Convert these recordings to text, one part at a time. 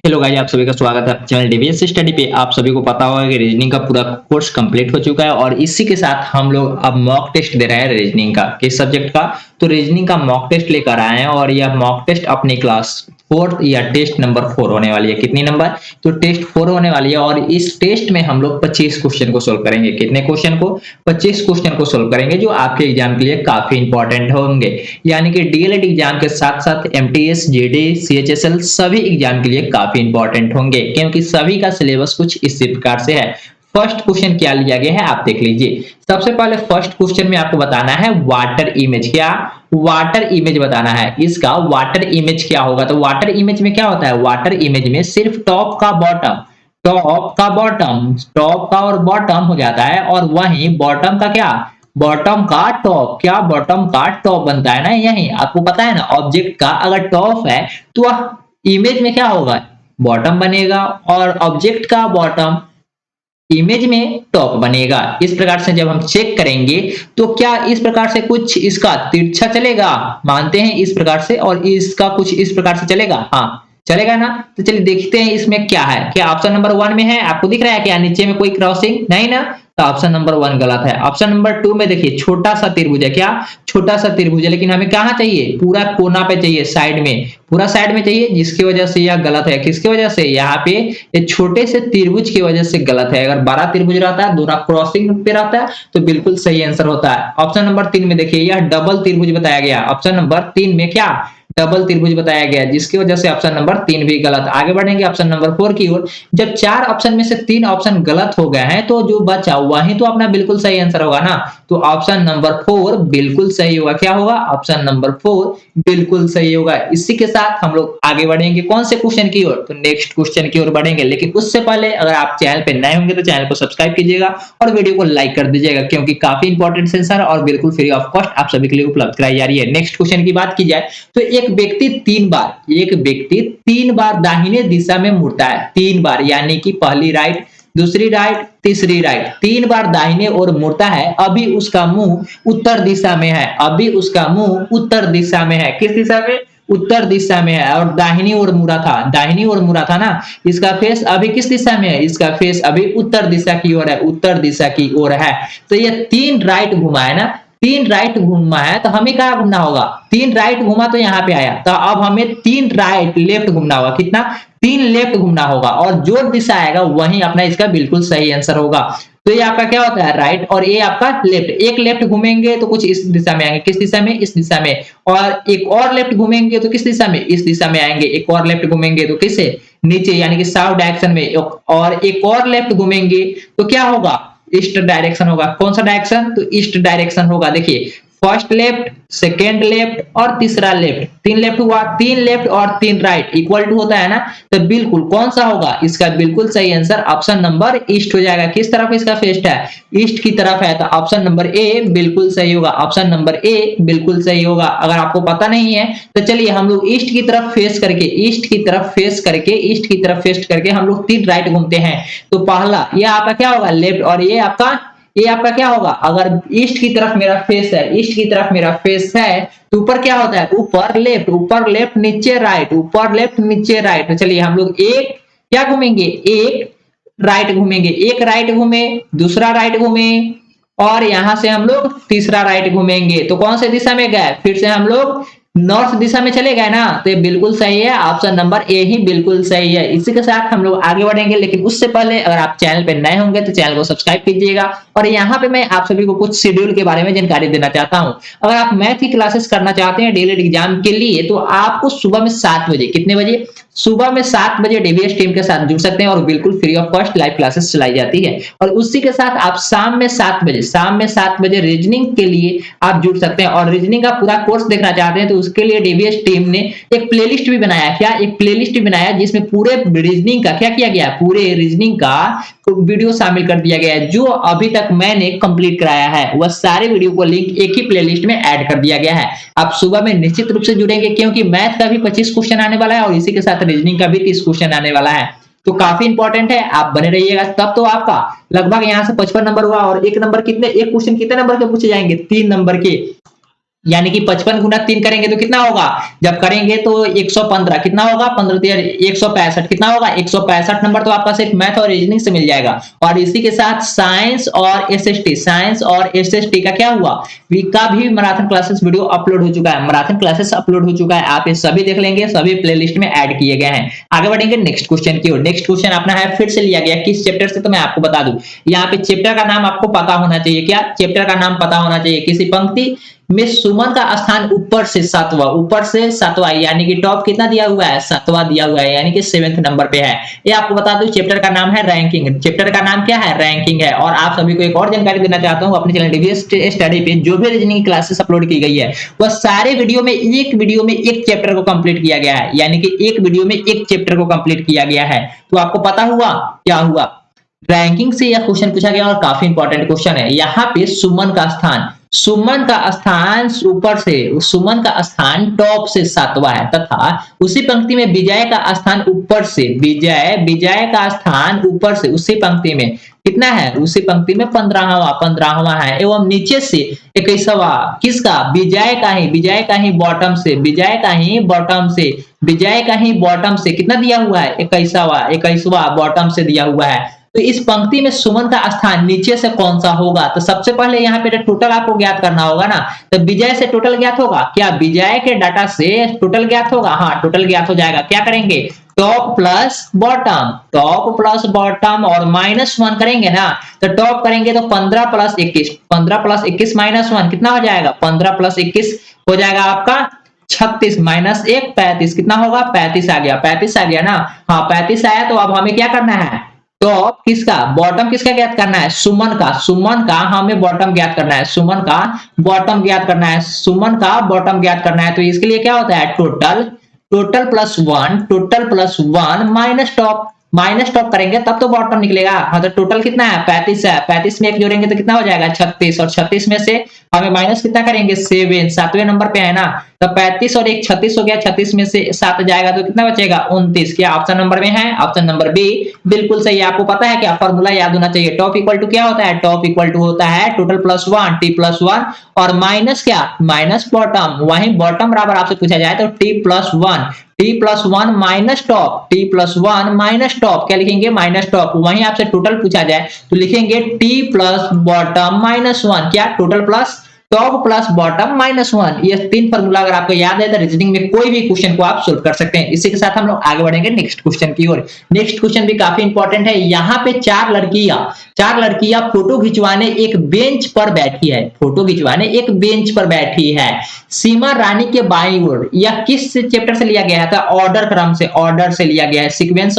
Hello guys, आप सभी का स्वागत है चैनल डीवीएस स्टडी पे। आप सभी को पता होगा कि रीजनिंग का पूरा कोर्स कंप्लीट हो चुका है और इसी के साथ हम लोग अब मॉक टेस्ट दे रहे हैं रीजनिंग का। किस सब्जेक्ट का? तो रीजनिंग का मॉक टेस्ट लेकर आए हैं और यह मॉक टेस्ट अपनी क्लास 4 या टेस्ट नंबर 4 होने वाली है। कितनी नंबर? तो टेस्ट 4 होने वाली है और इस टेस्ट में हम लोग 25 क्वेश्चन को सोल्व करेंगे। कितने क्वेश्चन को? 25 क्वेश्चन को सोल्व करेंगे जो आपके एग्जाम के लिए काफी इंपॉर्टेंट होंगे। यानी कि डीएलएड एग्जाम के साथ साथ एमटीएस, जेडी, सीएचएसएल सभी एग्जाम के लिए काफी इंपॉर्टेंट होंगे क्योंकि सभी का सिलेबस कुछ इसी प्रकार से है। फर्स्ट क्वेश्चन क्या लिया गया है आप देख लीजिए। सबसे पहले फर्स्ट क्वेश्चन में आपको बताना है वाटर इमेज। क्या? वाटर इमेज बताना है। इसका वाटर इमेज क्या होगा? तो वाटर इमेज में क्या होता है? वाटर इमेज में सिर्फ टॉप का बॉटम, टॉप का और बॉटम हो जाता है और वहीं बॉटम का क्या? बॉटम का टॉप। क्या? बॉटम का टॉप बनता है ना। यही आपको पता है ना, ऑब्जेक्ट का अगर टॉप है तो इमेज में क्या होगा? बॉटम बनेगा और ऑब्जेक्ट का बॉटम इमेज में टॉप बनेगा। इस प्रकार से जब हम चेक करेंगे तो क्या इस प्रकार से कुछ इसका तिरछा चलेगा? मानते हैं इस प्रकार से, और इसका कुछ इस प्रकार से चलेगा। हाँ चलेगा ना। तो चलिए देखते हैं इसमें क्या है। क्या ऑप्शन नंबर 1 में है? आपको दिख रहा है क्या नीचे में कोई क्रॉसिंग? नहीं ना। तो ऑप्शन नंबर 1 गलत है। ऑप्शन नंबर 2 में देखिए छोटा सा त्रिभुज है। क्या? छोटा सा त्रिभुज है, लेकिन हमें कहां चाहिए? पूरा कोना पे चाहिए, साइड में, पूरा साइड में चाहिए, जिसकी वजह से यह गलत है। किसकी वजह से? यहाँ पे ये छोटे से त्रिभुज की वजह से गलत है। अगर बड़ा त्रिभुज रहता है, दोनों क्रॉसिंग पे रहता है तो बिल्कुल सही आंसर होता है। ऑप्शन नंबर 3 में देखिए यह डबल त्रिभुज बताया गया। ऑप्शन नंबर 3 में क्या? डबल त्रिभुज बताया गया, जिसकी वजह से ऑप्शन नंबर 3 भी गलत। आगे बढ़ेंगे ऑप्शन नंबर 4 की ओर। जब 4 ऑप्शन में से 3 ऑप्शन गलत हो गए हैं तो जो बचा वही तो अपना बिल्कुल सही आंसर होगा ना। तो ऑप्शन नंबर 4 बिल्कुल सही होगा। क्या होगा? ऑप्शन नंबर 4 बिल्कुल सही होगा। इसी के साथ हम लोग आगे बढ़ेंगे कौन से क्वेश्चन की ओर? तो नेक्स्ट क्वेश्चन की ओर बढ़ेंगे, लेकिन उससे पहले अगर आप चैनल पे नए होंगे तो चैनल को सब्सक्राइब कीजिएगा और वीडियो को लाइक कर दीजिएगा क्योंकि काफी इंपॉर्टेंट सेंसर और बिल्कुल फ्री ऑफ कॉस्ट आप सभी के लिए उपलब्ध कराई जा रही है। नेक्स्ट क्वेश्चन की बात की जाए तो एक व्यक्ति 3 बार दाहिने दिशा में मुड़ता है। 3 बार, यानी कि पहली राइट, दूसरी राइट, तीसरी राइट, 3 बार दाहिने ओर मुड़ता है। अभी उसका मुंह उत्तर दिशा में है। अभी उसका मुंह उत्तर दिशा में है। किस दिशा में? उत्तर दिशा में है। और दाहिनी ओर मुड़ा था, दाहिनी ओर मुड़ा था ना। इसका फेस अभी किस दिशा में है? इसका फेस अभी उत्तर दिशा की ओर है, उत्तर दिशा की ओर है। तो ये 3 राइट घुमा है ना, 3 राइट घूमा है तो हमें क्या घूमना होगा? 3 राइट घूमा तो यहाँ पे आया, तो अब हमें 3 राइट लेफ्ट घूमना होगा। कितना? 3 लेफ्ट घूमना होगा और जो दिशा आएगा वही अपना इसका बिल्कुल सही आंसर होगा। तो ये आपका क्या होता है? राइट, और ये आपका लेफ्ट। एक लेफ्ट घूमेंगे तो कुछ इस दिशा में आएंगे। किस दिशा में? इस दिशा में। और एक और लेफ्ट घूमेंगे तो किस दिशा में? इस दिशा में आएंगे। एक और लेफ्ट घूमेंगे तो किससे? नीचे, यानी कि साउथ डायरेक्शन में। और एक और लेफ्ट घूमेंगे तो क्या होगा? ईस्ट डायरेक्शन होगा। कौन सा डायरेक्शन? तो ईस्ट डायरेक्शन होगा। देखिए फर्स्ट लेफ्ट, सेकेंड लेफ्ट और तीसरा लेफ्ट। 3 लेफ्ट हुआ, 3 लेफ्ट और 3 राइट इक्वल टू होता है ना। तो बिल्कुल कौन सा होगा? इसका बिल्कुल सही आंसर ऑप्शन नंबर ईस्ट हो जाएगा। किस तरफ इसका फेस है? ईस्ट की तरफ है, तो ऑप्शन नंबर ए बिल्कुल सही होगा। ऑप्शन नंबर ए बिल्कुल सही होगा। अगर आपको पता नहीं है तो चलिए हम लोग ईस्ट की तरफ फेस करके, ईस्ट की तरफ फेस करके, ईस्ट की तरफ फेस करके हम लोग 3 राइट घूमते हैं। तो पहला ये आपका क्या होगा? लेफ्ट, और ये आपका क्या होगा? अगर ईस्ट की तरफ मेरा फेस है, ईस्ट की तरफ मेरा फेस है तो ऊपर क्या होता है? ऊपर लेफ्ट, ऊपर लेफ्ट, नीचे राइट, ऊपर लेफ्ट, नीचे राइट। तो चलिए हम लोग एक क्या घूमेंगे? एक राइट घूमेंगे। एक राइट घूमे, दूसरा राइट घूमे और यहां से हम लोग तीसरा राइट घूमेंगे। तो कौन से दिशा में गए? फिर से हम लोग नॉर्थ दिशा में चले गए ना। तो ये बिल्कुल सही है, ऑप्शन नंबर ए ही बिल्कुल सही है। इसी के साथ हम लोग आगे बढ़ेंगे, लेकिन उससे पहले अगर आप चैनल पे नए होंगे तो चैनल को सब्सक्राइब कीजिएगा। और यहाँ पे मैं आप सभी को कुछ शेड्यूल के बारे में जानकारी देना चाहता हूँ। अगर आप मैथ की क्लासेस करना चाहते हैं डेली एग्जाम के लिए तो आपको सुबह में 7 बजे, कितने बजे? सुबह में 7 बजे डीवीएस टीम के साथ जुड़ सकते हैं और बिल्कुल free of cost live classes चलाई जाती है। और उसी के साथ आप शाम में 7 बजे रीजनिंग के लिए आप जुड़ सकते हैं। और रीजनिंग का पूरा कोर्स देखना चाहते हैं तो उसके लिए डीवीएस टीम ने एक प्लेलिस्ट भी बनाया। क्या? एक प्लेलिस्ट भी बनाया जिसमें पूरे रीजनिंग का क्या किया गया? पूरे रीजनिंग का वीडियो शामिल कर दिया गया है जो अभी तक मैंने कंप्लीट कराया है। वह सारे वीडियो को लिंक एक ही प्लेलिस्ट में ऐड कर दिया गया है। आप सुबह में निश्चित रूप से जुड़ेंगे क्योंकि मैथ का भी 25 क्वेश्चन आने वाला है और इसी के साथ रीजनिंग का भी 30 क्वेश्चन आने वाला है। तो काफी इंपॉर्टेंट है, आप बने रहिएगा। तब तो आपका लगभग यहाँ से 55 नंबर हुआ और एक नंबर कितने, एक क्वेश्चन कितने नंबर के पूछे जाएंगे? 3 नंबर के। यानी कि 55 गुना 3 करेंगे तो कितना होगा, जब करेंगे तो 115, कितना होगा 15 तिया 165, कितना होगा 165 नंबर तो आपका सिर्फ मैथ और रीजनिंग से मिल जाएगा। और इसी के साथ साइंस और एसएसटी, साइंस और एसएसटी का क्या हुआ, का भी मैराथन क्लासेस वीडियो अपलोड हो चुका है, मैराथन क्लासेस अपलोड हो चुका है, आप ये सभी देख लेंगे, सभी प्लेलिस्ट में ऐड किए गए हैं। आगे बढ़ेंगे नेक्स्ट क्वेश्चन की ओर। नेक्स्ट क्वेश्चन अपना है, फिर से लिया गया किस चैप्टर से, तो मैं आपको बता दूं, यहाँ पे चैप्टर का नाम आपको पता होना चाहिए। क्या चैप्टर का नाम पता होना चाहिए। किसी पंक्ति में सुमन का स्थान ऊपर से सातवां, ऊपर से सातवां, यानी कि टॉप कितना दिया हुआ है, सातवां दिया हुआ है, यानी कि 7वें नंबर पे है। ये आपको बता दूं चैप्टर का नाम है रैंकिंग, चैप्टर का नाम क्या है, रैंकिंग है। और आप सभी को एक और जानकारी देना चाहता हूं, अपने चैनल डीवीएस स्टडी पे जो भी रीजनिंग क्लासेस अपलोड की गई है वह सारे वीडियो में एक चैप्टर को कंप्लीट किया गया है, यानी कि एक वीडियो में एक चैप्टर को कंप्लीट किया गया है। तो आपको पता हुआ क्या हुआ, रैंकिंग से यह क्वेश्चन पूछा गया और काफी इंपॉर्टेंट क्वेश्चन है। यहाँ पे सुमन का स्थान, सुमन का स्थान ऊपर से, सुमन का स्थान टॉप से सातवां है, तथा उसी पंक्ति में विजय का स्थान ऊपर से, विजय का स्थान ऊपर से उसी पंक्ति में कितना है, उसी पंक्ति में 15वां है, एवं नीचे से 21वां, किसका, विजय का ही बॉटम से, विजय का ही बॉटम से कितना दिया हुआ है, 21वां बॉटम से दिया हुआ है। तो इस पंक्ति में सुमन का स्थान नीचे से कौन सा होगा, तो सबसे पहले यहाँ पे टोटल आपको ज्ञात करना होगा ना। तो विजय से टोटल ज्ञात होगा क्या, विजय के डाटा से टोटल ज्ञात होगा, हाँ टोटल ज्ञात हो जाएगा। क्या करेंगे, टॉप प्लस बॉटम और -1 करेंगे ना। तो टॉप करेंगे तो 15 प्लस 21 -1 कितना हो जाएगा, 15 प्लस 21 हो जाएगा आपका 36 -1 35, कितना होगा 35 आ गया ना। हाँ 35 आया। तो अब हमें क्या करना है, टॉप किसका, बॉटम किसका ज्ञात करना है, सुमन का हमें बॉटम ज्ञात करना है, सुमन का बॉटम ज्ञात करना है। तो इसके लिए क्या होता है, टोटल प्लस 1 माइनस टॉप करेंगे तब तो बॉटम निकलेगा। हाँ तो टोटल कितना है 35 है, 35 में एक जोड़ेंगे तो कितना हो जाएगा 36, और 36 में से हमें माइनस कितना करेंगे 7, 7वें नंबर पे है ना। तो 35 और 1 36 हो गया, 36 में से 7 जाएगा तो कितना बचेगा 29। क्या ऑप्शन नंबर में है, ऑप्शन नंबर बी बिल्कुल सही है। आपको पता है क्या, फॉर्मूला याद होना चाहिए। टॉप इक्वल टू क्या होता है, टॉप इक्वल टू होता है टोटल प्लस 1 टी प्लस 1 और माइनस क्या, माइनस बॉटम। वहीं बॉटम बराबर आपसे पूछा जाए तो T plus 1 minus top, T plus 1 minus top, क्या लिखेंगे माइनस टॉप। वहीं आपसे टोटल पूछा जाए तो लिखेंगे टी प्लस बॉटम -1, क्या total plus top plus bottom -1। ये 3 फॉर्मूला अगर आपको याद है तो रीजनिंग में कोई भी क्वेश्चन को आप सोल्व कर सकते हैं। इसी के साथ हम लोग आगे बढ़ेंगे नेक्स्ट क्वेश्चन की ओर। नेक्स्ट क्वेश्चन भी काफी इंपॉर्टेंट है। यहाँ पे चार लड़कियां फोटो खिंचवाने एक बेंच पर बैठी है। सीमा रानी के बाईं ओर, यह किस चैप्टर से लिया गया था, ऑर्डर से लिया गया है, सीक्वेंस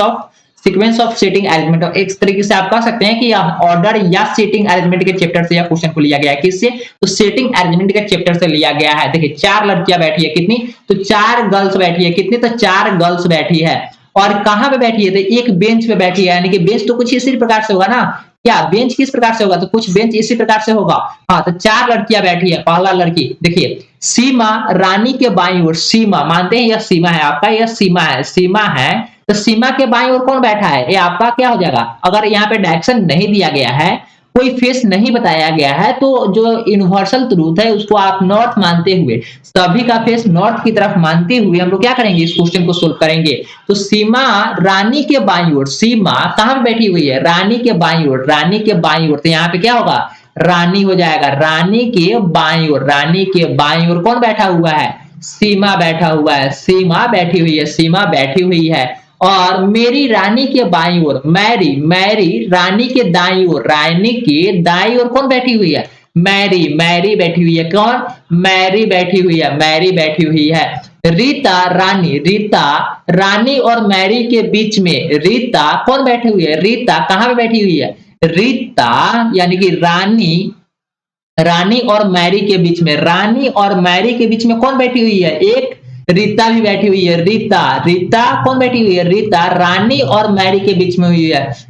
ऑफ सीटिंग अरेंजमेंट। एक तरीके से आप कह सकते हैं कि ऑर्डर या सीटिंग अरेंजमेंट के चैप्टर से यह क्वेश्चन को लिया गया है। किससे, तो सीटिंग अरेंजमेंट के चैप्टर से लिया गया है। देखिए 4 लड़कियां बैठी है, कितनी, तो 4 गर्ल्स बैठी है, कितनी, तो 4 गर्ल्स बैठी है। और कहां पे बैठी है, तो एक बेंच पे बैठी है, यानी कि बेंच तो कुछ इसी प्रकार से होगा ना। क्या बेंच किस प्रकार से होगा, तो कुछ बेंच इसी प्रकार से होगा। हाँ तो 4 लड़कियां बैठी है। पहला लड़की देखिए, सीमा रानी के बाईं ओर, सीमा मानते हैं यह सीमा है आपका, यह सीमा है। तो सीमा के बाईं ओर कौन बैठा है, ये आपका क्या हो जाएगा। अगर यहाँ पे डायरेक्शन नहीं दिया गया है, कोई फेस नहीं बताया गया है, तो जो यूनिवर्सल ट्रूथ है उसको आप नॉर्थ मानते हुए, सभी का फेस नॉर्थ की तरफ मानते हुए हम लोग क्या करेंगे, इस क्वेश्चन को सोल्व करेंगे। तो सीमा रानी के बाईं ओर, सीमा कहां पे बैठी हुई है, रानी के बाईं ओर, तो यहाँ पे क्या होगा, रानी हो जाएगा। रानी के बाईं ओर कौन बैठा हुआ है, सीमा बैठा हुआ है, सीमा बैठी हुई है। और मेरी रानी के बाईं ओर, मैरी रानी के दाईं ओर, कौन बैठी हुई है, मैरी बैठी हुई है। कौन, मैरी बैठी हुई है। रीता रानी और मैरी के बीच में, रीता कौन बैठी हुई है, रीता कहां पे बैठी हुई है, रीता यानी कि रानी और मैरी के बीच में, कौन बैठी हुई है, एक रीता भी बैठी हुई है। रीता कौन बैठी हुई है, रीता रानी और मैरी के बीच में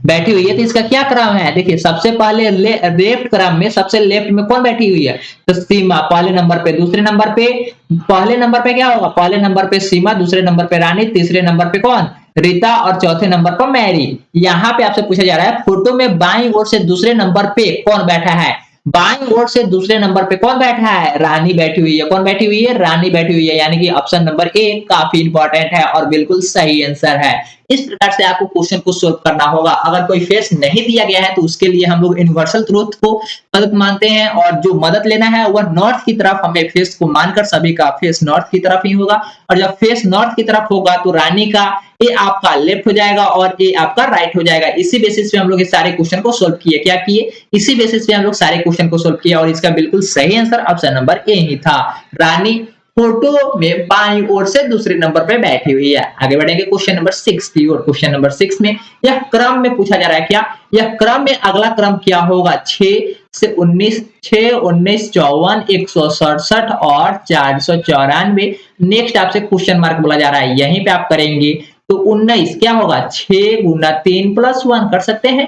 बैठी हुई है। तो इसका क्या क्रम है, देखिए सबसे पहले लेफ्ट क्रम में सबसे लेफ्ट में कौन बैठी हुई है, तो सीमा पहले नंबर पे। दूसरे नंबर पे, पहले नंबर पे क्या होगा, पहले नंबर पे सीमा, दूसरे नंबर पे रानी, तीसरे नंबर पे कौन, रीता, और चौथे नंबर पर मैरी। यहाँ पे आपसे पूछा जा रहा है फोटो में बाईं ओर से दूसरे नंबर पे कौन बैठा है। बाईं ओर से दूसरे नंबर पे कौन बैठा है? रानी बैठी हुई है। कौन बैठी हुई है? रानी बैठी हुई है, यानी कि ऑप्शन नंबर ए काफी इंपॉर्टेंट है और बिल्कुल सही आंसर है। इस प्रकार से आपको क्वेश्चन को सोल्व करना होगा। अगर कोई फेस नहीं दिया गया है तो उसके लिए हम लोग यूनिवर्सल ट्रूथ को मदद मानते हैं और जो मदद लेना है वह नॉर्थ की तरफ, हमें फेस को मानकर सभी का फेस नॉर्थ की तरफ ही होगा और जब फेस नॉर्थ की तरफ होगा तो रानी का ए आपका लेफ्ट हो जाएगा और ए आपका राइट हो जाएगा। इसी बेसिस पे हम लोग ये सारे क्वेश्चन को सोल्व किए। क्या किए? इसी बेसिस पे हम लोग सारे क्वेश्चन को सोल्व किए और इसका बिल्कुल सही आंसर ऑप्शन नंबर ए ही था। रानी फोटो में बाईं ओर से दूसरे नंबर पे बैठी हुई है। आगे बढ़ेंगे क्वेश्चन नंबर 6 की ओर। क्वेश्चन नंबर 6 में यह क्रम में पूछा जा रहा है। क्या यह क्रम में अगला क्रम क्या होगा? 6 से 19, 6, 19, 54, 167 और 494। नेक्स्ट आपसे क्वेश्चन मार्क बोला जा रहा है, यहीं पे आप करेंगे तो 19 क्या होगा? 6 गुना 3 प्लस 1 कर सकते हैं।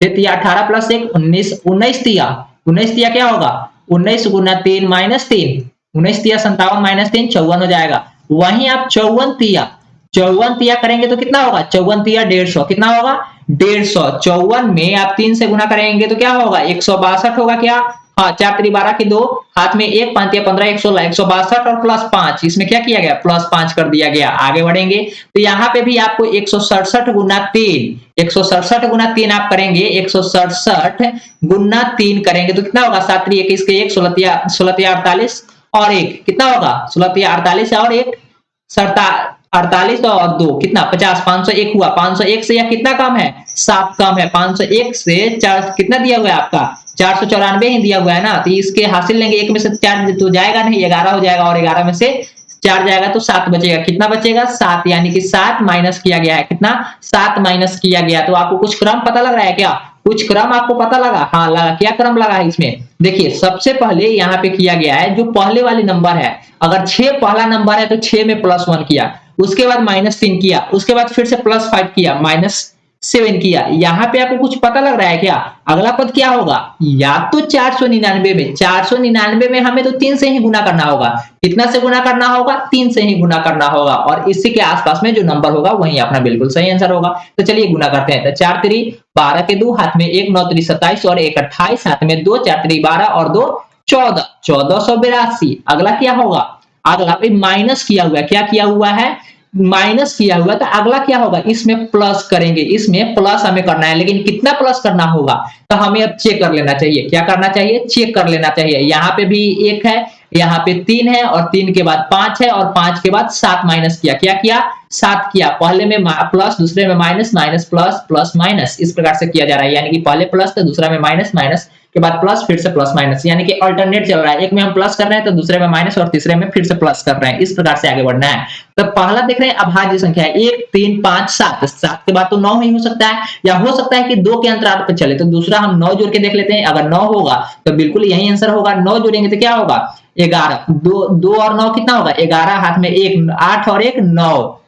18 प्लस 1 19, 19 तिया क्या होगा? 19 गुना 3 माइनस 3, 19 तिया 57 माइनस 3 54 हो जाएगा। वहीं आप 54 तिया करेंगे तो कितना होगा? 54 तिया 150, कितना होगा? 150। 54 में आप 3 से गुना करेंगे तो क्या होगा? 162 होगा। क्या? हाँ, 4 3 12 की 2, हाथ में 1, 5 15, 116, 162 और प्लस 5, इसमें क्या किया गया? प्लस 5 कर दिया गया। आगे बढ़ेंगे तो यहाँ पे भी आपको 167 गुना 3, 167 गुना 3 आप करेंगे, 167 गुना 3 करेंगे तो कितना होगा? 7 3 21 के 1, 16 तिया 48 और 1 कितना होगा? 16 तिया 48 और 1 48 और 2 कितना? 50, 501 हुआ। 501 से यह कितना कम है? 7 कम है। 501 से 4 कितना दिया हुआ है आपका? 494 ही दिया हुआ है ना, तो इसके हासिल लेंगे, एक में से 4 तो जाएगा नहीं, 11 हो जाएगा और 11 में से 4 जाएगा तो 7 बचेगा। कितना बचेगा? 7, यानी कि 7 माइनस किया गया है। कितना? 7 माइनस किया गया। तो आपको कुछ क्रम पता लग रहा है क्या? कुछ क्रम आपको पता लगा? हाँ लगा। क्या क्रम लगा है इसमें? देखिए सबसे पहले यहाँ पे किया गया है जो पहले वाले नंबर है, अगर 6 पहला नंबर है तो 6 में प्लस 1 किया, उसके बाद माइनस 3 किया, उसके बाद फिर से प्लस 5 किया, माइनस 7 किया। यहाँ पे आपको कुछ पता लग रहा है क्या? अगला पद क्या होगा? या तो 499 में हमें तो 3 से ही गुना करना होगा। कितना से गुना करना होगा? 3 से ही गुना करना होगा और इसी के आसपास में जो नंबर होगा वही अपना बिल्कुल सही आंसर होगा। तो चलिए गुना करते हैं। तो 4 3 12 के 2, हाथ में 1 9 3 27 और 1 28, हाथ में 2 4 3 12 और 2 14, 1482। अगला क्या होगा? अगला पे माइनस किया हुआ है। क्या किया हुआ है? माइनस किया हुआ। तो अगला क्या होगा? इसमें प्लस करेंगे, इसमें प्लस हमें करना है, लेकिन कितना प्लस करना होगा तो हमें अब चेक कर लेना चाहिए। क्या करना चाहिए? चेक कर लेना चाहिए। यहाँ पे भी 1 है, यहाँ पे 3 है और 3 के बाद 5 है और 5 के बाद 7 माइनस किया। क्या किया? 7 किया। पहले में प्लस, दूसरे में minus, minus plus, plus minus, इस प्रकार से किया जा रहा है, यानी कि पहले प्लस तो दूसरा में माइनस, माइनस के बाद प्लस, फिर से प्लस माइनस, यानी कि अल्टरनेट चल रहा है। एक में हम प्लस कर रहे हैं तो दूसरे में माइनस और तीसरे में फिर से प्लस कर रहे हैं। इस प्रकार से आगे बढ़ना है। तो पहला देख रहे हैं अभाज्य संख्या है 1 3 5 7, 7 के बाद तो 9 ही हो सकता है या हो सकता है कि 2 के अंतराल पर चले। तो दूसरा हम 9 जोड़ के देख लेते हैं। अगर 9 होगा तो बिल्कुल यही आंसर होगा। 9 जोड़ेंगे तो क्या होगा? 11, 2 और 9 कितना होगा? 11, हाथ में 1 8 और 1 9,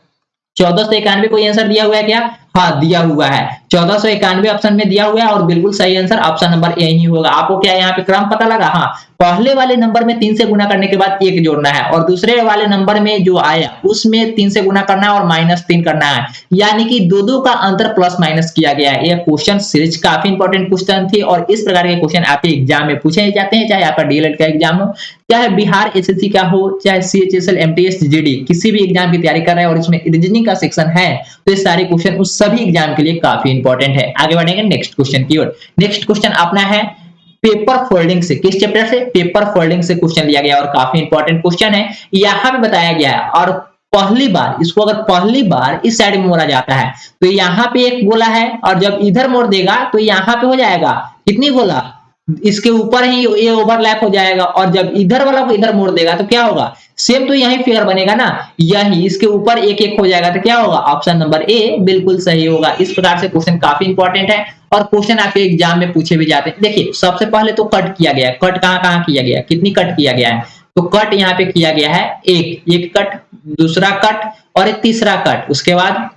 1491 कोई आंसर दिया हुआ है क्या? हाँ दिया हुआ है। 1491 ऑप्शन में दिया हुआ है और बिल्कुल सही आंसर ऑप्शन नंबर ए ही होगा। आपको क्या यहाँ पे क्रम पता लगा? हाँ, पहले वाले नंबर में 3 से गुना करने के बाद 1 जोड़ना है और दूसरे वाले नंबर में जो आया उसमें 3 से गुना करना है और माइनस 3 करना है, यानी कि दो का अंतर प्लस माइनस किया गया है। यह क्वेश्चन सीरीज काफी इंपॉर्टेंट क्वेश्चन थी और इस प्रकार के क्वेश्चन आपके एग्जाम में पूछे जाते हैं, चाहे आपका डीएलएड का एग्जाम हो, चाहे बिहार एसएससी का हो, चाहे सीएचएसएल एमटीएस जीडी, किसी भी एग्जाम की तैयारी कर रहे हैं और इसमें रीजनिंग का सेक्शन है तो ये सारे क्वेश्चन उस सभी एग्जाम के लिए काफी इंपॉर्टेंट है। आगे बढ़ेंगे नेक्स्ट क्वेश्चन की ओर। नेक्स्ट क्वेश्चन अपना है पेपर फोल्डिंग से। किस चैप्टर से? पेपर फोल्डिंग से क्वेश्चन लिया गया और काफी इंपॉर्टेंट क्वेश्चन है। यहाँ पे बताया गया है और पहली बार इसको अगर पहली बार इस साइड में मोड़ा जाता है तो यहाँ पे एक गोला है और जब इधर मोड़ देगा तो यहाँ पे हो जाएगा कितनी गोला? इसके ऊपर ही ये ओवरलैप हो जाएगा और जब इधर वाला को इधर मोड़ देगा तो क्या होगा? सेम तो यही फिगर बनेगा ना, यही इसके ऊपर एक एक हो जाएगा तो क्या होगा? ऑप्शन नंबर ए बिल्कुल सही होगा। इस प्रकार से क्वेश्चन काफी इंपॉर्टेंट है और क्वेश्चन आपके एग्जाम में पूछे भी जाते हैं। देखिए सबसे पहले तो कट किया गया है। कट कहाँ किया गया है? कितनी कट किया गया है? तो कट यहाँ पे किया गया है एक कट, दूसरा कट और एक तीसरा कट। उसके बाद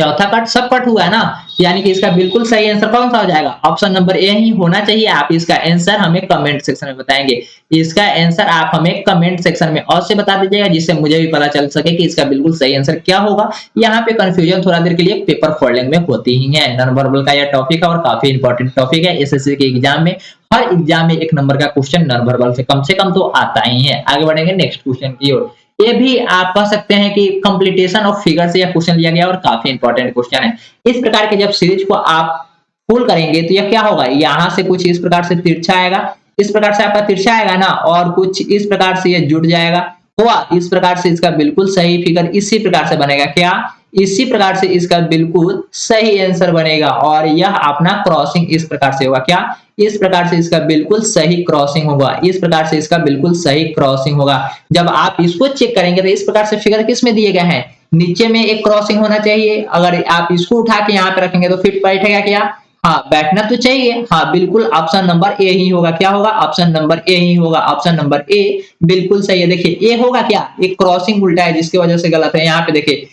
चौथा कट सब कट हुआ है ना, यानी कि इसका बिल्कुल सही आंसर कौन सा हो जाएगा, ऑप्शन नंबर ए ही होना चाहिए। आप इसका आंसर हमें कमेंट सेक्शन में बताएंगे, इसका आंसर आप हमें कमेंट सेक्शन में और से बता दीजिएगा, जिससे मुझे भी पता चल सके कि इसका बिल्कुल सही आंसर क्या होगा। यहाँ पे कंफ्यूजन थोड़ा देर के लिए पेपर फोल्डिंग में होती ही है। नॉन वर्बल का यह टॉपिक है और काफी इंपॉर्टेंट टॉपिक है। एसएससी के एग्जाम में हर एग्जाम में 1 नंबर का क्वेश्चन नॉन वर्बल से कम तो आता ही है। आगे बढ़ेंगे नेक्स्ट क्वेश्चन की ओर। ये भी आप कह सकते हैं कि कंप्लीटेशन ऑफ फिगर से यह क्वेश्चन लिया गया और काफी इंपॉर्टेंट क्वेश्चन है। इस प्रकार के जब सीरीज को आप फुल करेंगे तो यह क्या होगा, यहाँ से कुछ इस प्रकार से तिरछा आएगा, इस प्रकार से आपका तिरछा आएगा ना, और कुछ इस प्रकार से यह जुड़ जाएगा, हुआ इस प्रकार से इसका बिल्कुल सही फिगर इसी प्रकार से बनेगा। क्या, इसी प्रकार से इसका बिल्कुल सही आंसर बनेगा। और यह अपना क्रॉसिंग इस प्रकार से होगा। क्या, इस प्रकार से इसका बिल्कुल सही क्रॉसिंग होगा, इस प्रकार से इसका बिल्कुल सही क्रॉसिंग होगा। जब आप इसको चेक करेंगे तो इस प्रकार से फिगर किस में दिए गए हैं, नीचे में एक क्रॉसिंग होना चाहिए। अगर आप इसको उठा के यहाँ पे रखेंगे तो फिट बैठेगा क्या, हाँ बैठना तो चाहिए। हाँ बिल्कुल ऑप्शन नंबर ए ही होगा। क्या होगा, ऑप्शन नंबर ए ही होगा। ऑप्शन नंबर ए बिल्कुल सही है। देखिए ए होगा क्या, एक क्रॉसिंग उल्टा है जिसकी वजह से गलत है। यहाँ पे देखिए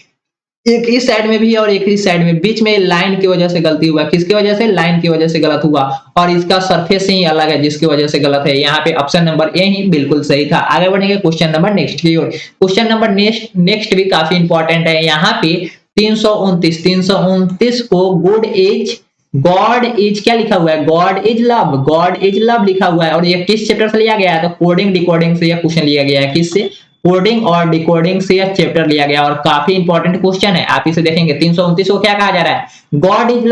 एक इस साइड में भी है और एक इस साइड में, बीच में लाइन की वजह से गलती हुआ। किसकी वजह से, लाइन की वजह से गलत हुआ। और इसका सरफेस ही अलग है जिसकी वजह से गलत है। यहाँ पे ऑप्शन नंबर ए ही बिल्कुल सही था। आगे बढ़ेंगे क्वेश्चन नंबर नेक्स्ट की ओर। क्वेश्चन नंबर नेक्स्ट भी काफी इंपॉर्टेंट है। यहाँ पे 329 को गॉड इज क्या लिखा हुआ है, गॉड इज लव लिखा हुआ है। और ये किस चैप्टर से लिया गया है, तो कोडिंग डिकोडिंग से यह क्वेश्चन लिया गया है। किससे, कोडिंग और डिकोडिंग से यह चैप्टर लिया गया और काफी इंपॉर्टेंट क्वेश्चन है। आप इसे देखेंगे 329 को क्या कहा जा रहा है, गॉड इज